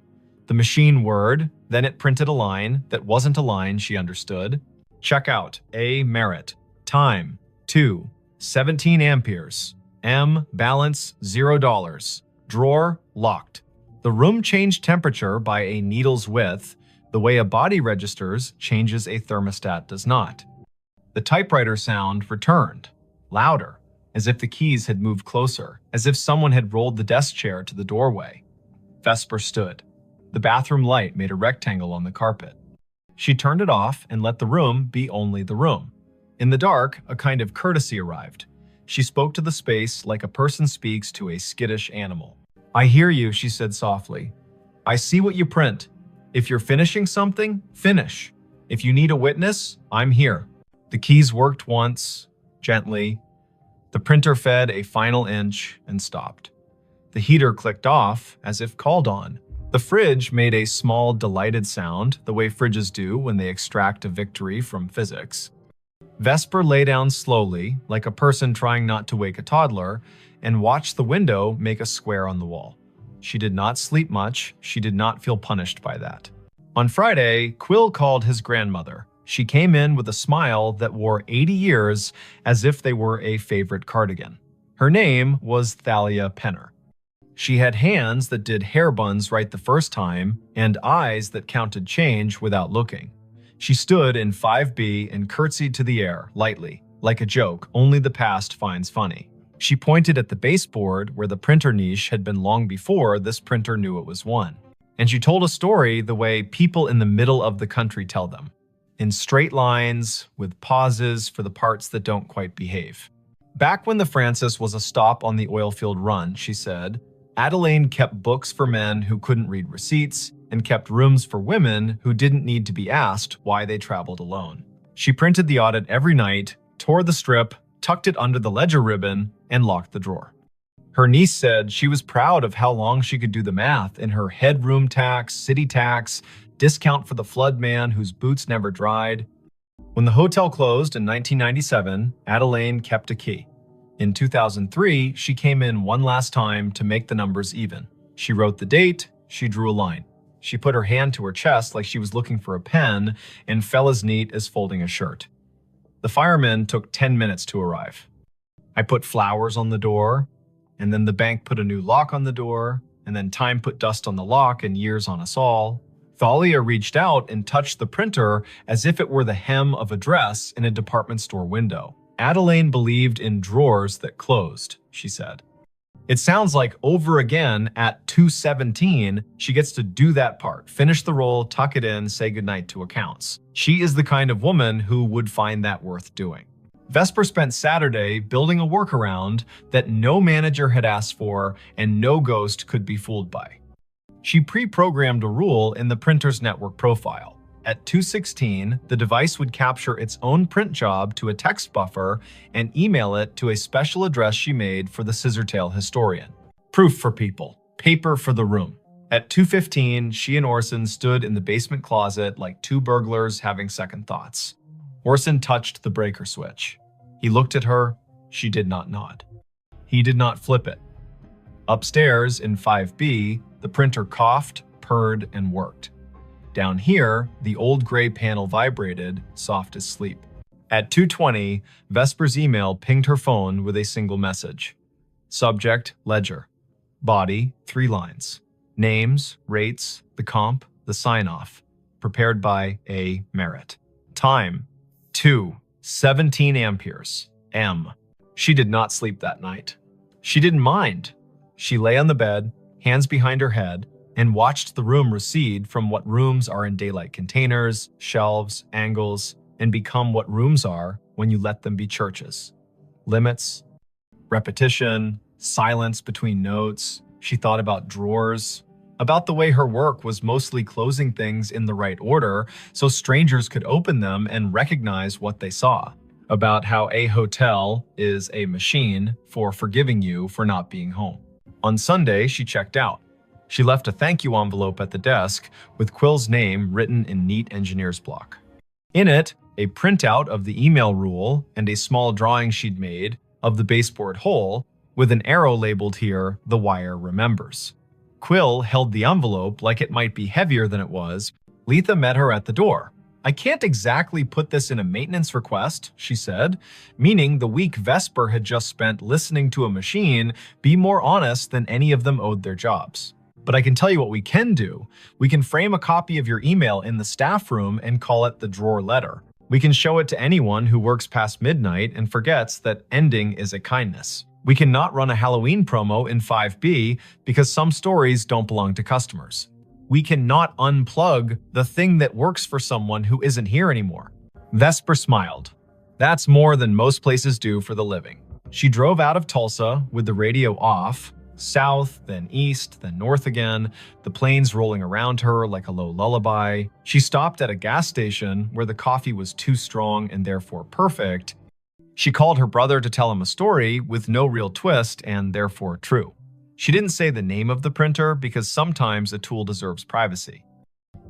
The machine word, then it printed a line that wasn't a line she understood. Checkout, A. Merritt. Time, 2:17 amperes. M. Balance, $0. Drawer, locked. The room changed temperature by a needle's width. The way a body registers changes a thermostat does not. The typewriter sound returned, louder, as if the keys had moved closer, as if someone had rolled the desk chair to the doorway. Vesper stood. The bathroom light made a rectangle on the carpet. She turned it off and let the room be only the room. In the dark, a kind of courtesy arrived. She spoke to the space like a person speaks to a skittish animal. "I hear you," she said softly. "I see what you print. If you're finishing something, finish. If you need a witness, I'm here." The keys worked once, gently. The printer fed a final inch and stopped. The heater clicked off as if called on. The fridge made a small, delighted sound, the way fridges do when they extract a victory from physics. Vesper lay down slowly, like a person trying not to wake a toddler, and watched the window make a square on the wall. She did not sleep much. She did not feel punished by that. On Friday, Quill called his grandmother. She came in with a smile that wore 80 years as if they were a favorite cardigan. Her name was Thalia Penner. She had hands that did hair buns right the first time and eyes that counted change without looking. She stood in 5B and curtsied to the air, lightly, like a joke only the past finds funny. She pointed at the baseboard where the printer niche had been long before this printer knew it was one. And she told a story the way people in the middle of the country tell them, in straight lines, with pauses for the parts that don't quite behave. Back when the Francis was a stop on the oilfield run, she said, Adelaine kept books for men who couldn't read receipts and kept rooms for women who didn't need to be asked why they traveled alone. She printed the audit every night, tore the strip, tucked it under the ledger ribbon, and locked the drawer. Her niece said she was proud of how long she could do the math in her headroom tax, city tax, discount for the flood man whose boots never dried. When the hotel closed in 1997, Adelaine kept a key. In 2003, she came in one last time to make the numbers even. She wrote the date, she drew a line. She put her hand to her chest like she was looking for a pen and fell as neat as folding a shirt. The firemen took 10 minutes to arrive. I put flowers on the door, and then the bank put a new lock on the door, and then time put dust on the lock and years on us all. Thalia reached out and touched the printer as if it were the hem of a dress in a department store window. Adelaine believed in drawers that closed, she said. It sounds like over again at 2:17, she gets to do that part, finish the roll, tuck it in, say goodnight to accounts. She is the kind of woman who would find that worth doing. Vesper spent Saturday building a workaround that no manager had asked for and no ghost could be fooled by. She pre-programmed a rule in the printer's network profile. At 2:16, the device would capture its own print job to a text buffer and email it to a special address she made for the Scissortail historian. Proof for people, paper for the room. At 2:15, she and Orson stood in the basement closet like two burglars having second thoughts. Orson touched the breaker switch. He looked at her. She did not nod. He did not flip it. Upstairs in 5B, the printer coughed, purred, and worked. Down here, the old gray panel vibrated, soft as sleep. At 2:20, Vesper's email pinged her phone with a single message. Subject, ledger. Body, 3 lines. Names, rates, the comp, the sign-off. Prepared by A. Merritt. Time, 2:17 amperes. M. She did not sleep that night. She didn't mind. She lay on the bed, hands behind her head, and watched the room recede from what rooms are in daylight containers, shelves, angles, and become what rooms are when you let them be churches. Limits, repetition, silence between notes. She thought about drawers, about the way her work was mostly closing things in the right order so strangers could open them and recognize what they saw, about how a hotel is a machine for forgiving you for not being home. On Sunday, she checked out. She left a thank you envelope at the desk with Quill's name written in neat engineer's block. In it, a printout of the email rule and a small drawing she'd made of the baseboard hole with an arrow labeled here, "The wire remembers." Quill held the envelope like it might be heavier than it was. Letha met her at the door. "I can't exactly put this in a maintenance request," she said, meaning the week Vesper had just spent listening to a machine be more honest than any of them owed their jobs. "But I can tell you what we can do. We can frame a copy of your email in the staff room and call it the drawer letter. We can show it to anyone who works past midnight and forgets that ending is a kindness. We cannot run a Halloween promo in 5B because some stories don't belong to customers. We cannot unplug the thing that works for someone who isn't here anymore." Vesper smiled. That's more than most places do for the living. She drove out of Tulsa with the radio off, south, then east, then north again, the planes rolling around her like a low lullaby. She stopped at a gas station where the coffee was too strong and therefore perfect. She called her brother to tell him a story with no real twist and therefore true. She didn't say the name of the printer because sometimes a tool deserves privacy.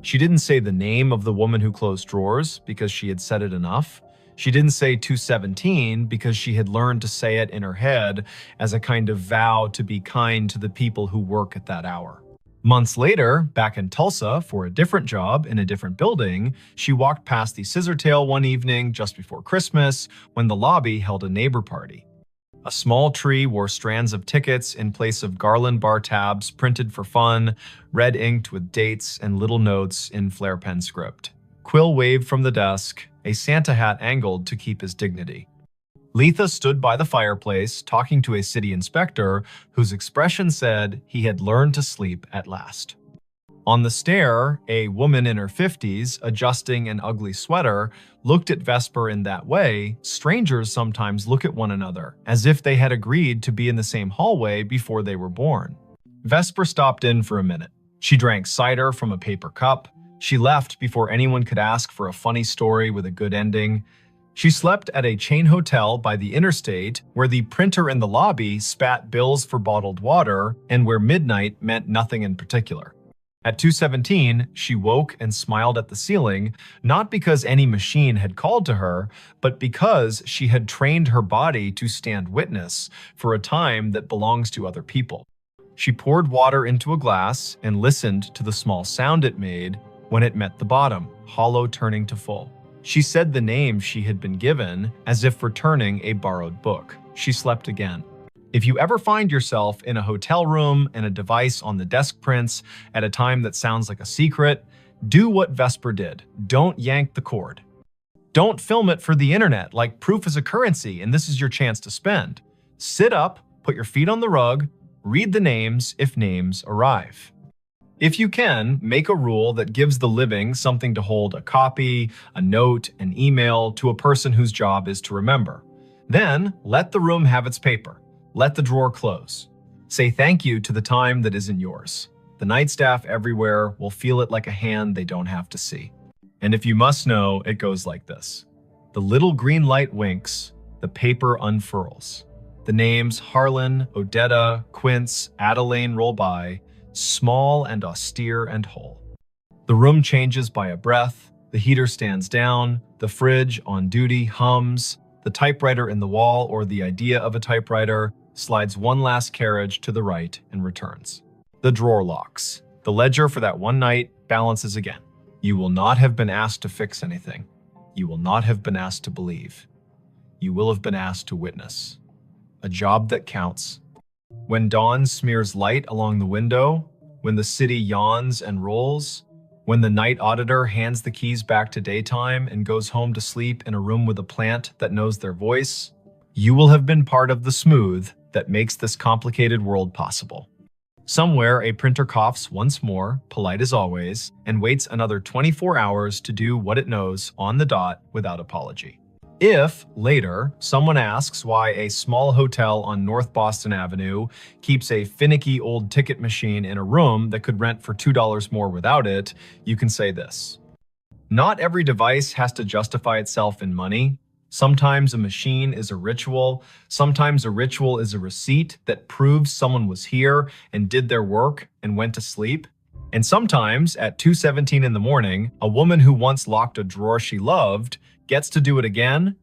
She didn't say the name of the woman who closed drawers because she had said it enough. She didn't say 2:17 because she had learned to say it in her head as a kind of vow to be kind to the people who work at that hour. Months later, back in Tulsa for a different job in a different building, she walked past the Scissortail one evening just before Christmas when the lobby held a neighbor party. A small tree wore strands of tickets in place of garland bar tabs printed for fun, red inked with dates and little notes in flare pen script. Quill waved from the desk, a Santa hat angled to keep his dignity. Letha stood by the fireplace talking to a city inspector whose expression said he had learned to sleep at last. On the stair, a woman in her 50s, adjusting an ugly sweater, looked at Vesper in that way strangers sometimes look at one another, as if they had agreed to be in the same hallway before they were born. Vesper stopped in for a minute. She drank cider from a paper cup. She left before anyone could ask for a funny story with a good ending. She slept at a chain hotel by the interstate where the printer in the lobby spat bills for bottled water and where midnight meant nothing in particular. At 2:17, she woke and smiled at the ceiling, not because any machine had called to her, but because she had trained her body to stand witness for a time that belongs to other people. She poured water into a glass and listened to the small sound it made when it met the bottom, hollow turning to full. She said the name she had been given as if returning a borrowed book. She slept again. If you ever find yourself in a hotel room and a device on the desk prints at a time that sounds like a secret, do what Vesper did. Don't yank the cord. Don't film it for the internet like proof is a currency and this is your chance to spend. Sit up, put your feet on the rug, read the names if names arrive. If you can, make a rule that gives the living something to hold a copy, a note, an email to a person whose job is to remember. Then let the room have its paper. Let the drawer close. Say thank you to the time that isn't yours. The night staff everywhere will feel it like a hand they don't have to see. And if you must know, it goes like this. The little green light winks, the paper unfurls. The names Harlan, Odetta, Quince, Adeline roll by, small and austere and whole. The room changes by a breath, the heater stands down, the fridge on duty hums, the typewriter in the wall or the idea of a typewriter slides one last carriage to the right and returns. The drawer locks. The ledger for that one night balances again. You will not have been asked to fix anything. You will not have been asked to believe. You will have been asked to witness. A job that counts. When dawn smears light along the window, when the city yawns and rolls, when the night auditor hands the keys back to daytime and goes home to sleep in a room with a plant that knows their voice, you will have been part of the smooth that makes this complicated world possible. Somewhere, a printer coughs once more, polite as always, and waits another 24 hours to do what it knows on the dot without apology. If, later, someone asks why a small hotel on North Boston Avenue keeps a finicky old ticket machine in a room that could rent for $2 more without it, you can say this. Not every device has to justify itself in money. Sometimes a machine is a ritual. Sometimes a ritual is a receipt that proves someone was here and did their work and went to sleep. And sometimes, at 2:17 in the morning, a woman who once locked a drawer she loved gets to do it again,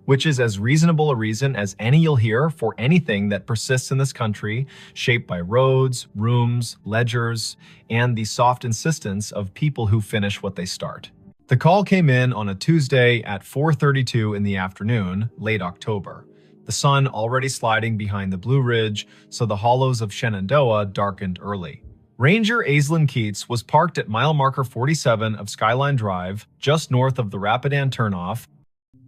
which is as reasonable a reason as any you'll hear for anything that persists in this country, shaped by roads, rooms, ledgers, and the soft insistence of people who finish what they start. The call came in on a Tuesday at 4:32 in the afternoon, late October. The sun already sliding behind the Blue Ridge, so the hollows of Shenandoah darkened early. Ranger Aislinn Keats was parked at mile marker 47 of Skyline Drive, just north of the Rapidan turnoff,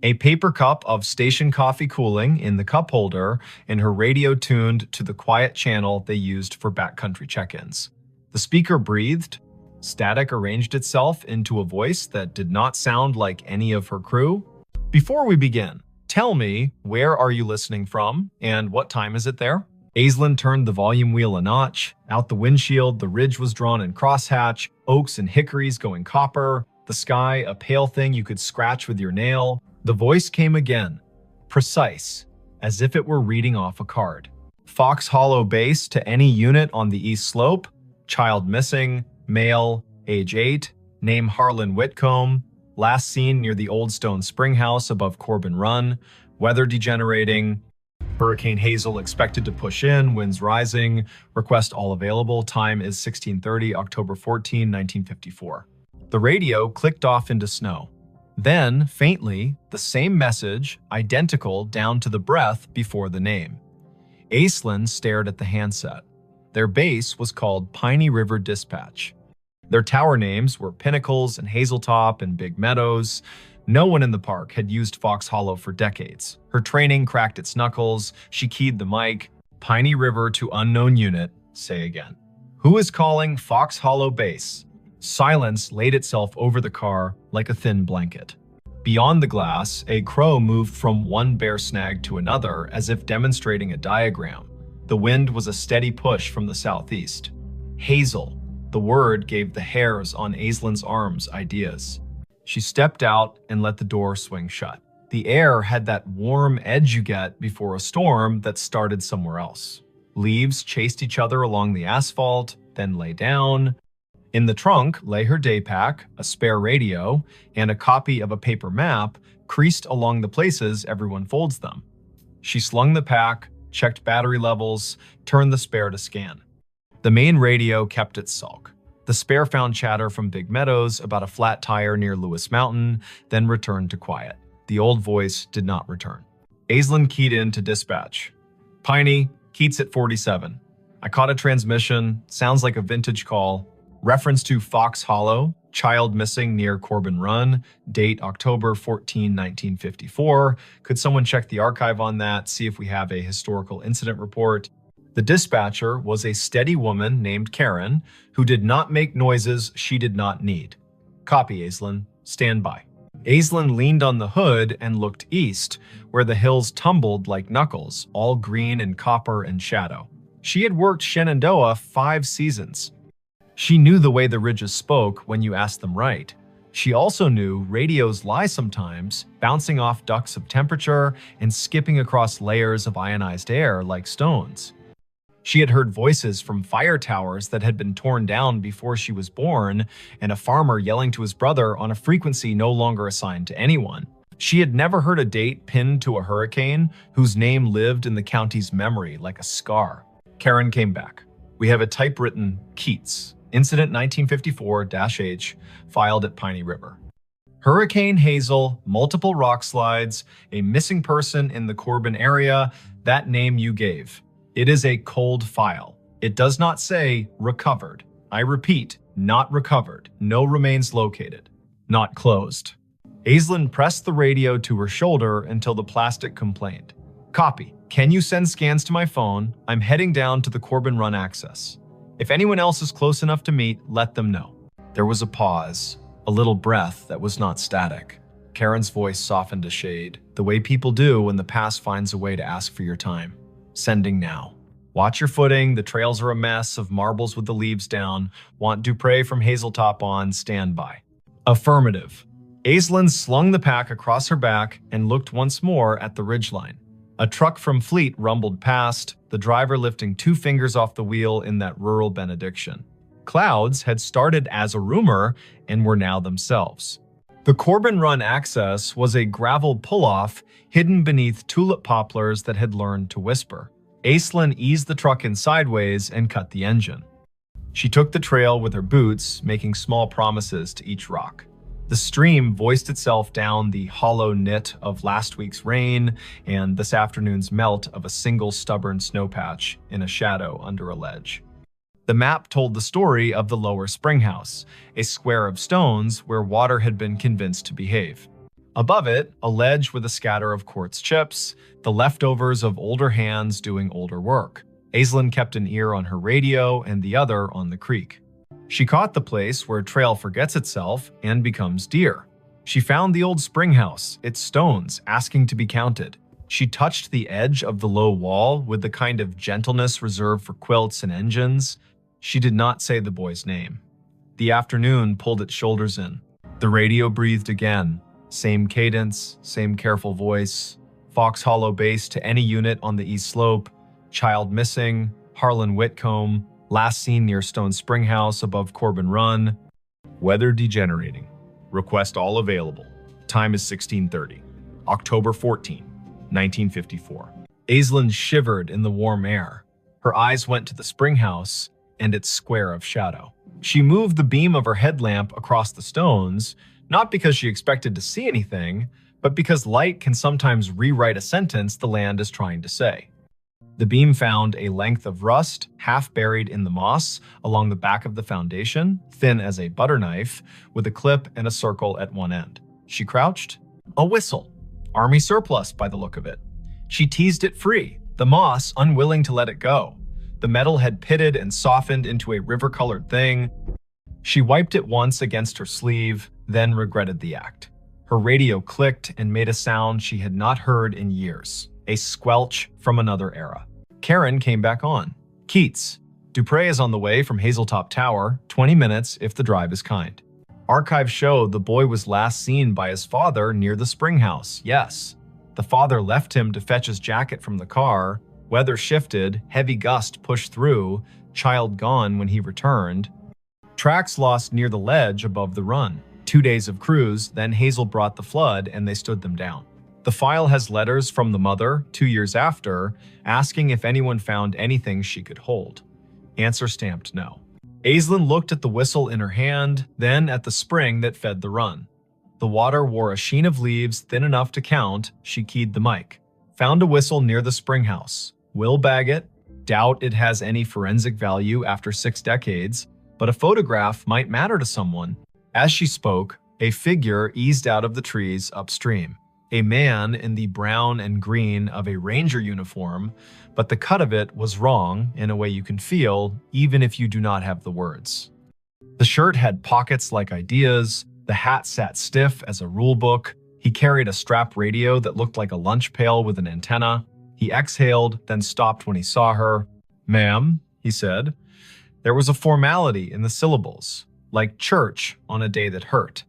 a paper cup of station coffee cooling in the cup holder, and her radio tuned to the quiet channel they used for backcountry check-ins. The speaker breathed. Static arranged itself into a voice that did not sound like any of her crew. Before we begin, tell me, where are you listening from, and what time is it there? Aislinn turned the volume wheel a notch. Out the windshield, the ridge was drawn in crosshatch, oaks and hickories going copper, the sky a pale thing you could scratch with your nail. The voice came again, precise, as if it were reading off a card. Fox Hollow base to any unit on the east slope, child missing, male, age 8, name Harlan Whitcomb, last seen near the Old Stone Spring House above Corbin Run, weather degenerating, Hurricane Hazel expected to push in, winds rising, request all available, time is 16:30, October 14, 1954. The radio clicked off into snow. Then, faintly, the same message, identical down to the breath before the name. Aislinn stared at the handset. Their base was called Piney River Dispatch. Their tower names were Pinnacles and Hazeltop and Big Meadows. No one in the park had used Fox Hollow for decades. Her training cracked its knuckles. She keyed the mic. Piney River to unknown unit. Say again. Who is calling Fox Hollow base? Silence laid itself over the car like a thin blanket. Beyond the glass, a crow moved from one bare snag to another as if demonstrating a diagram. The wind was a steady push from the southeast. Hazel. The word gave the hairs on Aislinn's arms ideas. She stepped out and let the door swing shut. The air had that warm edge you get before a storm that started somewhere else. Leaves chased each other along the asphalt, then lay down. In the trunk lay her day pack, a spare radio, and a copy of a paper map creased along the places everyone folds them. She slung the pack, checked battery levels, turned the spare to scan. The main radio kept its sulk. The spare found chatter from Big Meadows about a flat tire near Lewis Mountain, then returned to quiet. The old voice did not return. Aislinn keyed in to dispatch. Piney, Keats at 47. I caught a transmission, sounds like a vintage call. Reference to Fox Hollow, child missing near Corbin Run, date October 14, 1954. Could someone check the archive on that, see if we have a historical incident report? The dispatcher was a steady woman named Karen, who did not make noises she did not need. Copy, Aislinn. Stand by. Aislinn leaned on the hood and looked east, where the hills tumbled like knuckles, all green and copper and shadow. She had worked Shenandoah 5 seasons. She knew the way the ridges spoke when you asked them right. She also knew radios lie sometimes, bouncing off ducts of temperature and skipping across layers of ionized air like stones. She had heard voices from fire towers that had been torn down before she was born, and a farmer yelling to his brother on a frequency no longer assigned to anyone. She had never heard a date pinned to a hurricane whose name lived in the county's memory like a scar. Karen came back. We have a typewritten Keats, Incident 1954-H, filed at Piney River. Hurricane Hazel, multiple rock slides, a missing person in the Corbin area, that name you gave. It is a cold file. It does not say recovered. I repeat, not recovered. No remains located. Not closed. Aislinn pressed the radio to her shoulder until the plastic complained. Copy. Can you send scans to my phone? I'm heading down to the Corbin Run access. If anyone else is close enough to meet, let them know. There was a pause, a little breath that was not static. Karen's voice softened a shade, the way people do when the past finds a way to ask for your time. Sending now. Watch your footing, the trails are a mess of marbles with the leaves down. Want Dupre from Hazeltop on, stand by. Affirmative. Aislinn slung the pack across her back and looked once more at the ridgeline. A truck from Fleet rumbled past, the driver lifting 2 fingers off the wheel in that rural benediction. Clouds had started as a rumor and were now themselves. The Corbin Run access was a gravel pull-off hidden beneath tulip poplars that had learned to whisper. Aislinn eased the truck in sideways and cut the engine. She took the trail with her boots, making small promises to each rock. The stream voiced itself down the hollow knit of last week's rain and this afternoon's melt of a single stubborn snowpatch in a shadow under a ledge. The map told the story of the lower springhouse, a square of stones where water had been convinced to behave. Above it, a ledge with a scatter of quartz chips, the leftovers of older hands doing older work. Aislinn kept an ear on her radio and the other on the creek. She caught the place where trail forgets itself and becomes deer. She found the old springhouse, its stones asking to be counted. She touched the edge of the low wall with the kind of gentleness reserved for quilts and engines. She did not say the boy's name. The afternoon pulled its shoulders in. The radio breathed again. Same cadence, same careful voice. Fox Hollow base to any unit on the east slope. Child missing. Harlan Whitcomb. Last seen near Stone Spring House above Corbin Run. Weather degenerating. Request all available. Time is 16:30. October 14, 1954. Aislinn shivered in the warm air. Her eyes went to the spring house and its square of shadow. She moved the beam of her headlamp across the stones, not because she expected to see anything, but because light can sometimes rewrite a sentence the land is trying to say. The beam found a length of rust, half buried in the moss, along the back of the foundation, thin as a butter knife, with a clip and a circle at one end. She crouched. A whistle. Army surplus, by the look of it. She teased it free, the moss unwilling to let it go. The metal had pitted and softened into a river-colored thing. She wiped it once against her sleeve, then regretted the act. Her radio clicked and made a sound she had not heard in years. A squelch from another era. Karen came back on. Keats. Dupre is on the way from Hazeltop Tower, 20 minutes if the drive is kind. Archives show the boy was last seen by his father near the spring house, yes. The father left him to fetch his jacket from the car. Weather shifted, heavy gust pushed through, child gone when he returned. Tracks lost near the ledge above the run. 2 days of cruise, then Hazel brought the flood and they stood them down. The file has letters from the mother, 2 years after, asking if anyone found anything she could hold. Answer stamped no. Aislinn looked at the whistle in her hand, then at the spring that fed the run. The water wore a sheen of leaves thin enough to count. She keyed the mic. Found a whistle near the spring house. Will bag it. Doubt it has any forensic value after 6 decades, but a photograph might matter to someone. As she spoke, a figure eased out of the trees upstream. A man in the brown and green of a ranger uniform, but the cut of it was wrong in a way you can feel, even if you do not have the words. The shirt had pockets like ideas, the hat sat stiff as a rule book, he carried a strap radio that looked like a lunch pail with an antenna. He exhaled, then stopped when he saw her. "Ma'am," he said. There was a formality in the syllables, like church on a day that hurt.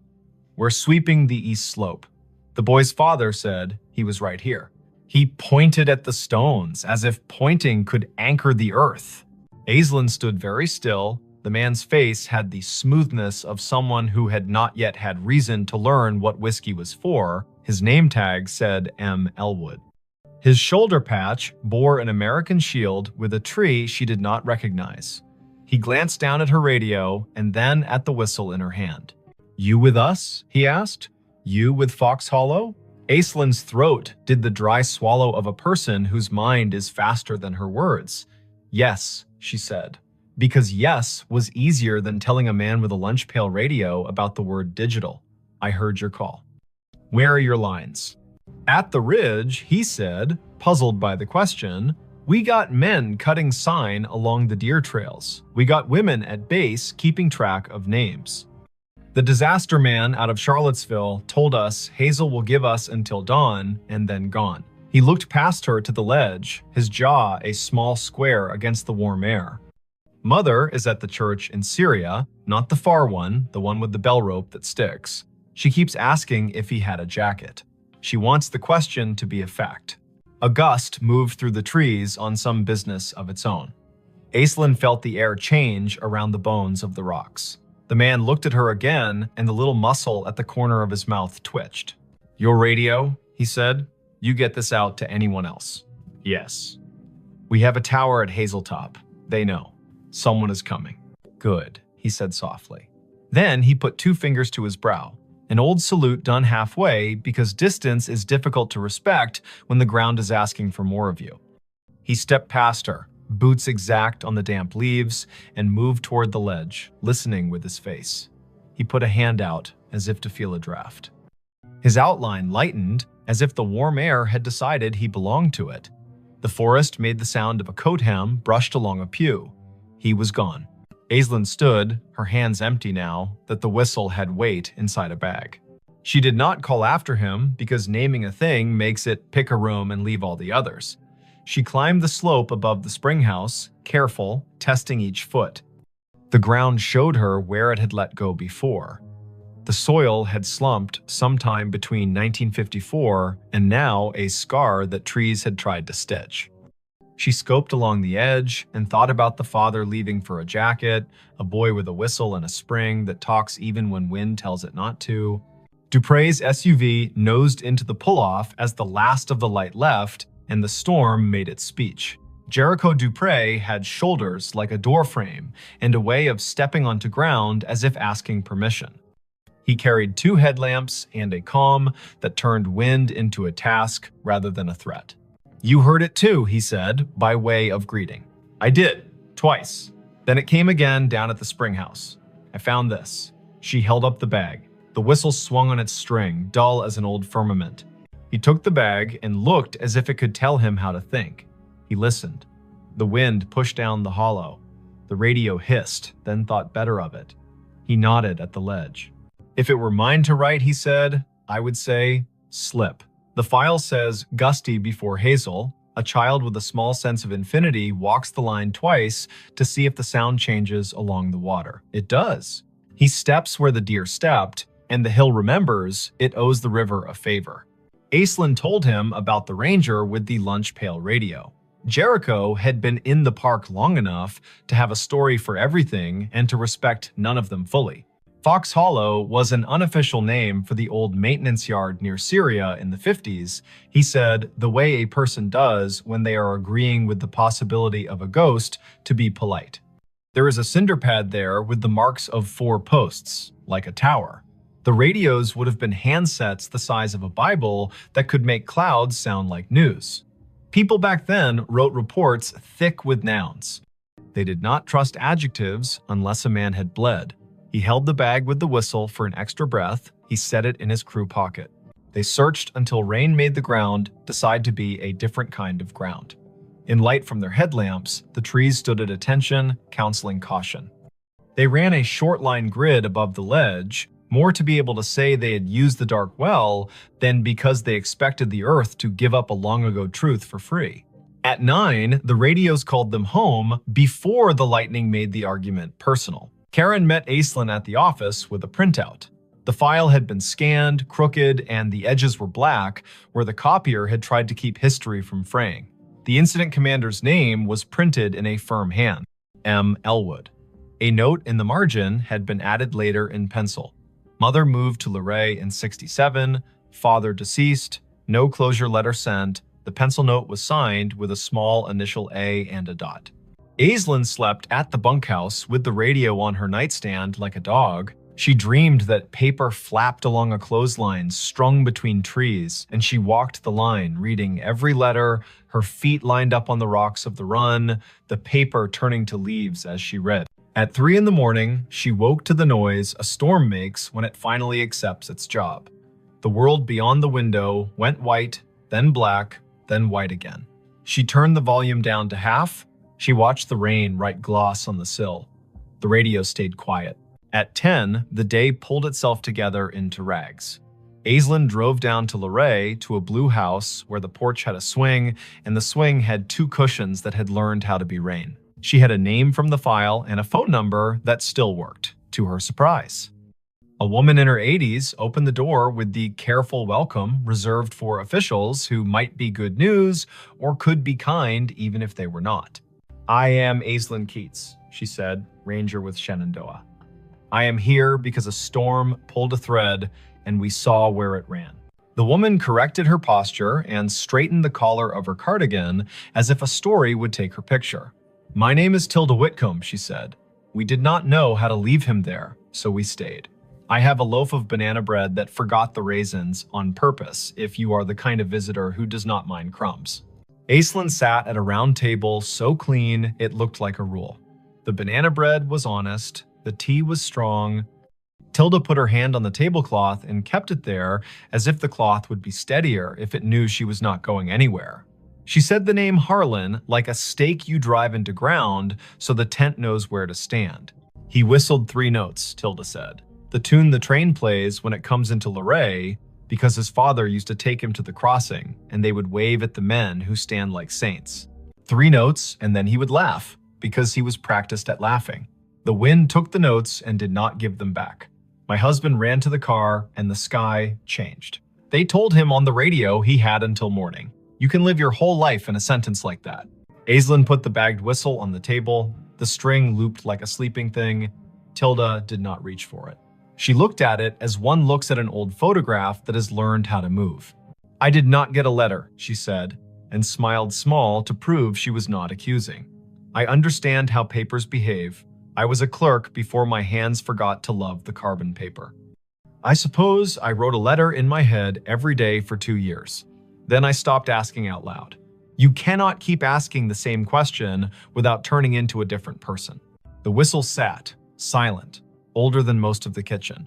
"We're sweeping the east slope." The boy's father said he was right here. He pointed at the stones, as if pointing could anchor the earth. Aislinn stood very still. The man's face had the smoothness of someone who had not yet had reason to learn what whiskey was for. His name tag said M. Elwood. His shoulder patch bore an American shield with a tree she did not recognize. He glanced down at her radio and then at the whistle in her hand. "You with us?" he asked. "You with Fox Hollow?" Aislinn's throat did the dry swallow of a person whose mind is faster than her words. "Yes," she said, because yes was easier than telling a man with a lunch pail radio about the word digital. "I heard your call." "Where are your lines?" "At the ridge," he said, puzzled by the question. "We got men cutting sign along the deer trails. We got women at base keeping track of names. The disaster man out of Charlottesville told us Hazel will give us until dawn and then gone." He looked past her to the ledge, his jaw a small square against the warm air. "Mother is at the church in Syria, not the far one, the one with the bell rope that sticks. She keeps asking if he had a jacket. She wants the question to be a fact." A gust moved through the trees on some business of its own. Aislinn felt the air change around the bones of the rocks. The man looked at her again, and the little muscle at the corner of his mouth twitched. "Your radio," he said. "You get this out to anyone else." "Yes." "We have a tower at Hazeltop. They know. Someone is coming." "Good," he said softly. Then he put 2 fingers to his brow, an old salute done halfway because distance is difficult to respect when the ground is asking for more of you. He stepped past her, boots exact on the damp leaves, and moved toward the ledge, listening with his face. He put a hand out as if to feel a draft. His outline lightened as if the warm air had decided he belonged to it. The forest made the sound of a coat hem brushed along a pew. He was gone. Aislinn stood, her hands empty now that the whistle had weight inside a bag. She did not call after him because naming a thing makes it pick a room and leave all the others. She climbed the slope above the spring house, careful, testing each foot. The ground showed her where it had let go before. The soil had slumped sometime between 1954 and now a scar that trees had tried to stitch. She scoped along the edge and thought about the father leaving for a jacket, a boy with a whistle and a spring that talks even when wind tells it not to. Dupre's SUV nosed into the pull-off as the last of the light left, and the storm made its speech. Jericho Dupre had shoulders like a doorframe and a way of stepping onto ground as if asking permission. He carried 2 headlamps and a calm that turned wind into a task rather than a threat. "You heard it too," he said, by way of greeting. "I did, twice. Then it came again down at the spring house. I found this." She held up the bag. The whistle swung on its string, dull as an old firmament. He took the bag and looked as if it could tell him how to think. He listened. The wind pushed down the hollow. The radio hissed, then thought better of it. He nodded at the ledge. "If it were mine to write," he said, "I would say, slip." The file says gusty before Hazel. A child with a small sense of infinity walks the line twice to see if the sound changes along the water. It does. He steps where the deer stepped, and the hill remembers it owes the river a favor. Aislinn told him about the ranger with the lunch pail radio. Jericho had been in the park long enough to have a story for everything and to respect none of them fully. Fox Hollow was an unofficial name for the old maintenance yard near Syria in the 50s. He said, the way a person does when they are agreeing with the possibility of a ghost to be polite. There is a cinder pad there with the marks of 4 posts, like a tower. The radios would have been handsets the size of a Bible that could make clouds sound like news. People back then wrote reports thick with nouns. They did not trust adjectives unless a man had bled. He held the bag with the whistle for an extra breath. He set it in his crew pocket. They searched until rain made the ground decide to be a different kind of ground. In light from their headlamps, the trees stood at attention, counseling caution. They ran a short line grid above the ledge, more to be able to say they had used the dark well than because they expected the earth to give up a long-ago truth for free. At 9, the radios called them home before the lightning made the argument personal. Karen met Aislinn at the office with a printout. The file had been scanned, crooked, and the edges were black, where the copier had tried to keep history from fraying. The incident commander's name was printed in a firm hand, M. Elwood. A note in the margin had been added later in pencil. Mother moved to Luray in '67, father deceased, no closure letter sent. The pencil note was signed with a small initial A and a dot. Aislinn slept at the bunkhouse with the radio on her nightstand like a dog. She dreamed that paper flapped along a clothesline strung between trees, and she walked the line, reading every letter, her feet lined up on the rocks of the run, the paper turning to leaves as she read. At 3 in the morning, she woke to the noise a storm makes when it finally accepts its job. The world beyond the window went white, then black, then white again. She turned the volume down to half. She watched the rain write gloss on the sill. The radio stayed quiet. At 10, the day pulled itself together into rags. Aislinn drove down to Luray to a blue house where the porch had a swing, and the swing had 2 cushions that had learned how to be rain. She had a name from the file and a phone number that still worked, to her surprise. A woman in her 80s opened the door with the careful welcome reserved for officials who might be good news or could be kind even if they were not. "I am Aislinn Keats," she said, ranger with Shenandoah. "I am here because a storm pulled a thread and we saw where it ran." The woman corrected her posture and straightened the collar of her cardigan as if a story would take her picture. "My name is Tilda Whitcomb," she said. "We did not know how to leave him there, so we stayed. I have a loaf of banana bread that forgot the raisins on purpose if you are the kind of visitor who does not mind crumbs." Aislinn sat at a round table so clean it looked like a rule. The banana bread was honest, the tea was strong. Tilda put her hand on the tablecloth and kept it there as if the cloth would be steadier if it knew she was not going anywhere. She said the name Harlan like a stake you drive into ground so the tent knows where to stand. "He whistled 3 notes, Tilda said. "The tune the train plays when it comes into Luray, because his father used to take him to the crossing, and they would wave at the men who stand like saints. 3 notes, and then he would laugh, because he was practiced at laughing. The wind took the notes and did not give them back. My husband ran to the car, and the sky changed. They told him on the radio he had until morning. You can live your whole life in a sentence like that." Aislinn put the bagged whistle on the table. The string looped like a sleeping thing. Tilda did not reach for it. She looked at it as one looks at an old photograph that has learned how to move. "I did not get a letter," she said, and smiled small to prove she was not accusing. "I understand how papers behave. I was a clerk before my hands forgot to love the carbon paper. I suppose I wrote a letter in my head every day for 2 years. Then I stopped asking out loud. You cannot keep asking the same question without turning into a different person." The whistle sat, silent, older than most of the kitchen.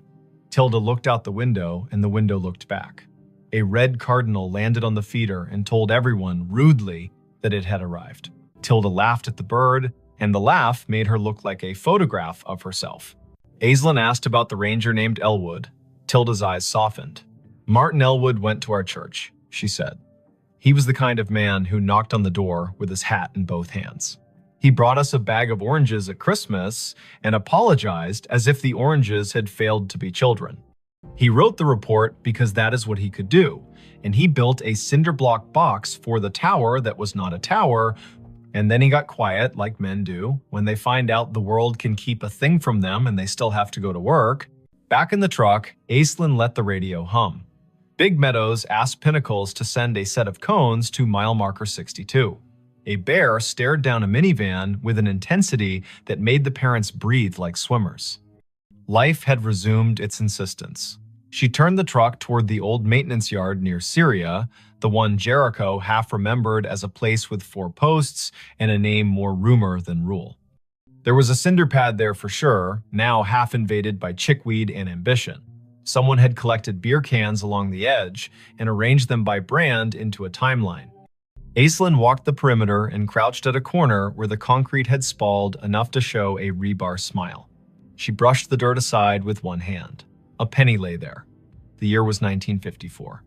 Tilda looked out the window, and the window looked back. A red cardinal landed on the feeder and told everyone, rudely, that it had arrived. Tilda laughed at the bird, and the laugh made her look like a photograph of herself. Aislinn asked about the ranger named Elwood. Tilda's eyes softened. "Martin Elwood went to our church," she said. "He was the kind of man who knocked on the door with his hat in both hands. He brought us a bag of oranges at Christmas and apologized as if the oranges had failed to be children. He wrote the report because that is what he could do, and he built a cinder block box for the tower that was not a tower, and then he got quiet, like men do, when they find out the world can keep a thing from them and they still have to go to work. Back in the truck, Aislinn let the radio hum. Big Meadows asked Pinnacles to send a set of cones to mile marker 62. A bear stared down a minivan with an intensity that made the parents breathe like swimmers. Life had resumed its insistence. She turned the truck toward the old maintenance yard near Syria, the one Jericho half remembered as a place with 4 posts and a name more rumor than rule. There was a cinder pad there for sure, now half invaded by chickweed and ambition. Someone had collected beer cans along the edge and arranged them by brand into a timeline. Aislinn walked the perimeter and crouched at a corner where the concrete had spalled enough to show a rebar smile. She brushed the dirt aside with one hand. A penny lay there. The year was 1954.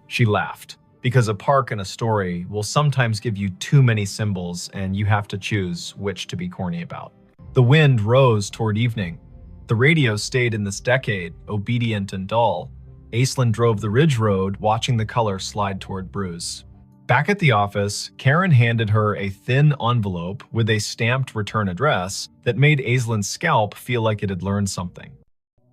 She laughed, because a park and a story will sometimes give you too many symbols and you have to choose which to be corny about. The wind rose toward evening. The radio stayed in this decade, obedient and dull. Aislinn drove the ridge road, watching the color slide toward Bruce. Back at the office, Karen handed her a thin envelope with a stamped return address that made Aislinn's scalp feel like it had learned something.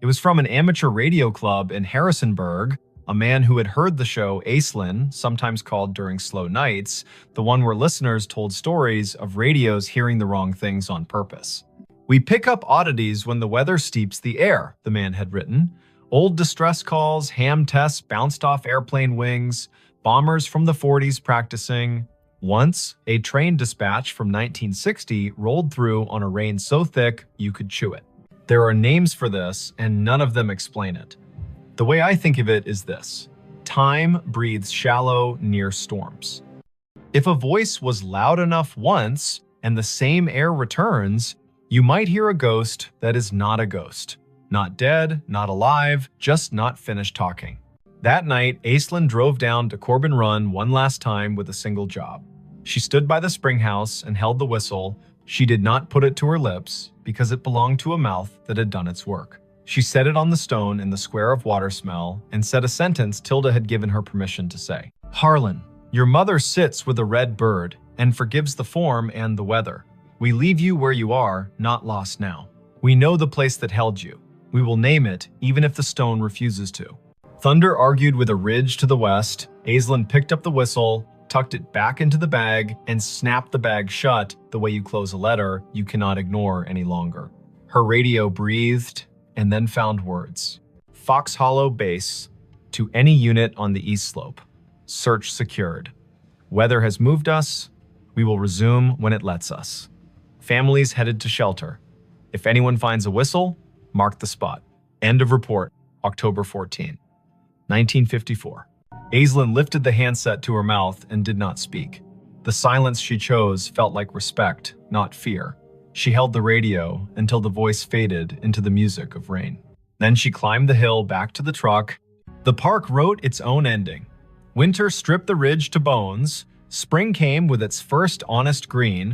It was from an amateur radio club in Harrisonburg, a man who had heard the show Aislinn, sometimes called During Slow Nights, the one where listeners told stories of radios hearing the wrong things on purpose. "We pick up oddities when the weather steeps the air," the man had written. "Old distress calls, ham tests bounced off airplane wings, bombers from the 40s practicing. Once, a train dispatch from 1960 rolled through on a rain so thick you could chew it. There are names for this, and none of them explain it. The way I think of it is this: time breathes shallow near storms. If a voice was loud enough once, and the same air returns, you might hear a ghost that is not a ghost. Not dead, not alive, just not finished talking." That night, Aislinn drove down to Corbin Run one last time with a single job. She stood by the spring house and held the whistle. She did not put it to her lips because it belonged to a mouth that had done its work. She set it on the stone in the square of water smell and said a sentence Tilda had given her permission to say. "Harlan, your mother sits with a red bird and forgives the form and the weather. We leave you where you are, not lost now. We know the place that held you. We will name it even if the stone refuses to." Thunder argued with a ridge to the west. Aislinn picked up the whistle, tucked it back into the bag, and snapped the bag shut the way you close a letter you cannot ignore any longer. Her radio breathed and then found words. "Fox Hollow Base. To any unit on the east slope. Search secured. Weather has moved us. We will resume when it lets us. Families headed to shelter. If anyone finds a whistle, mark the spot. End of report, October 14, 1954. Aislinn lifted the handset to her mouth and did not speak. The silence she chose felt like respect, not fear. She held the radio until the voice faded into the music of rain. Then she climbed the hill back to the truck. The park wrote its own ending. Winter stripped the ridge to bones. Spring came with its first honest green.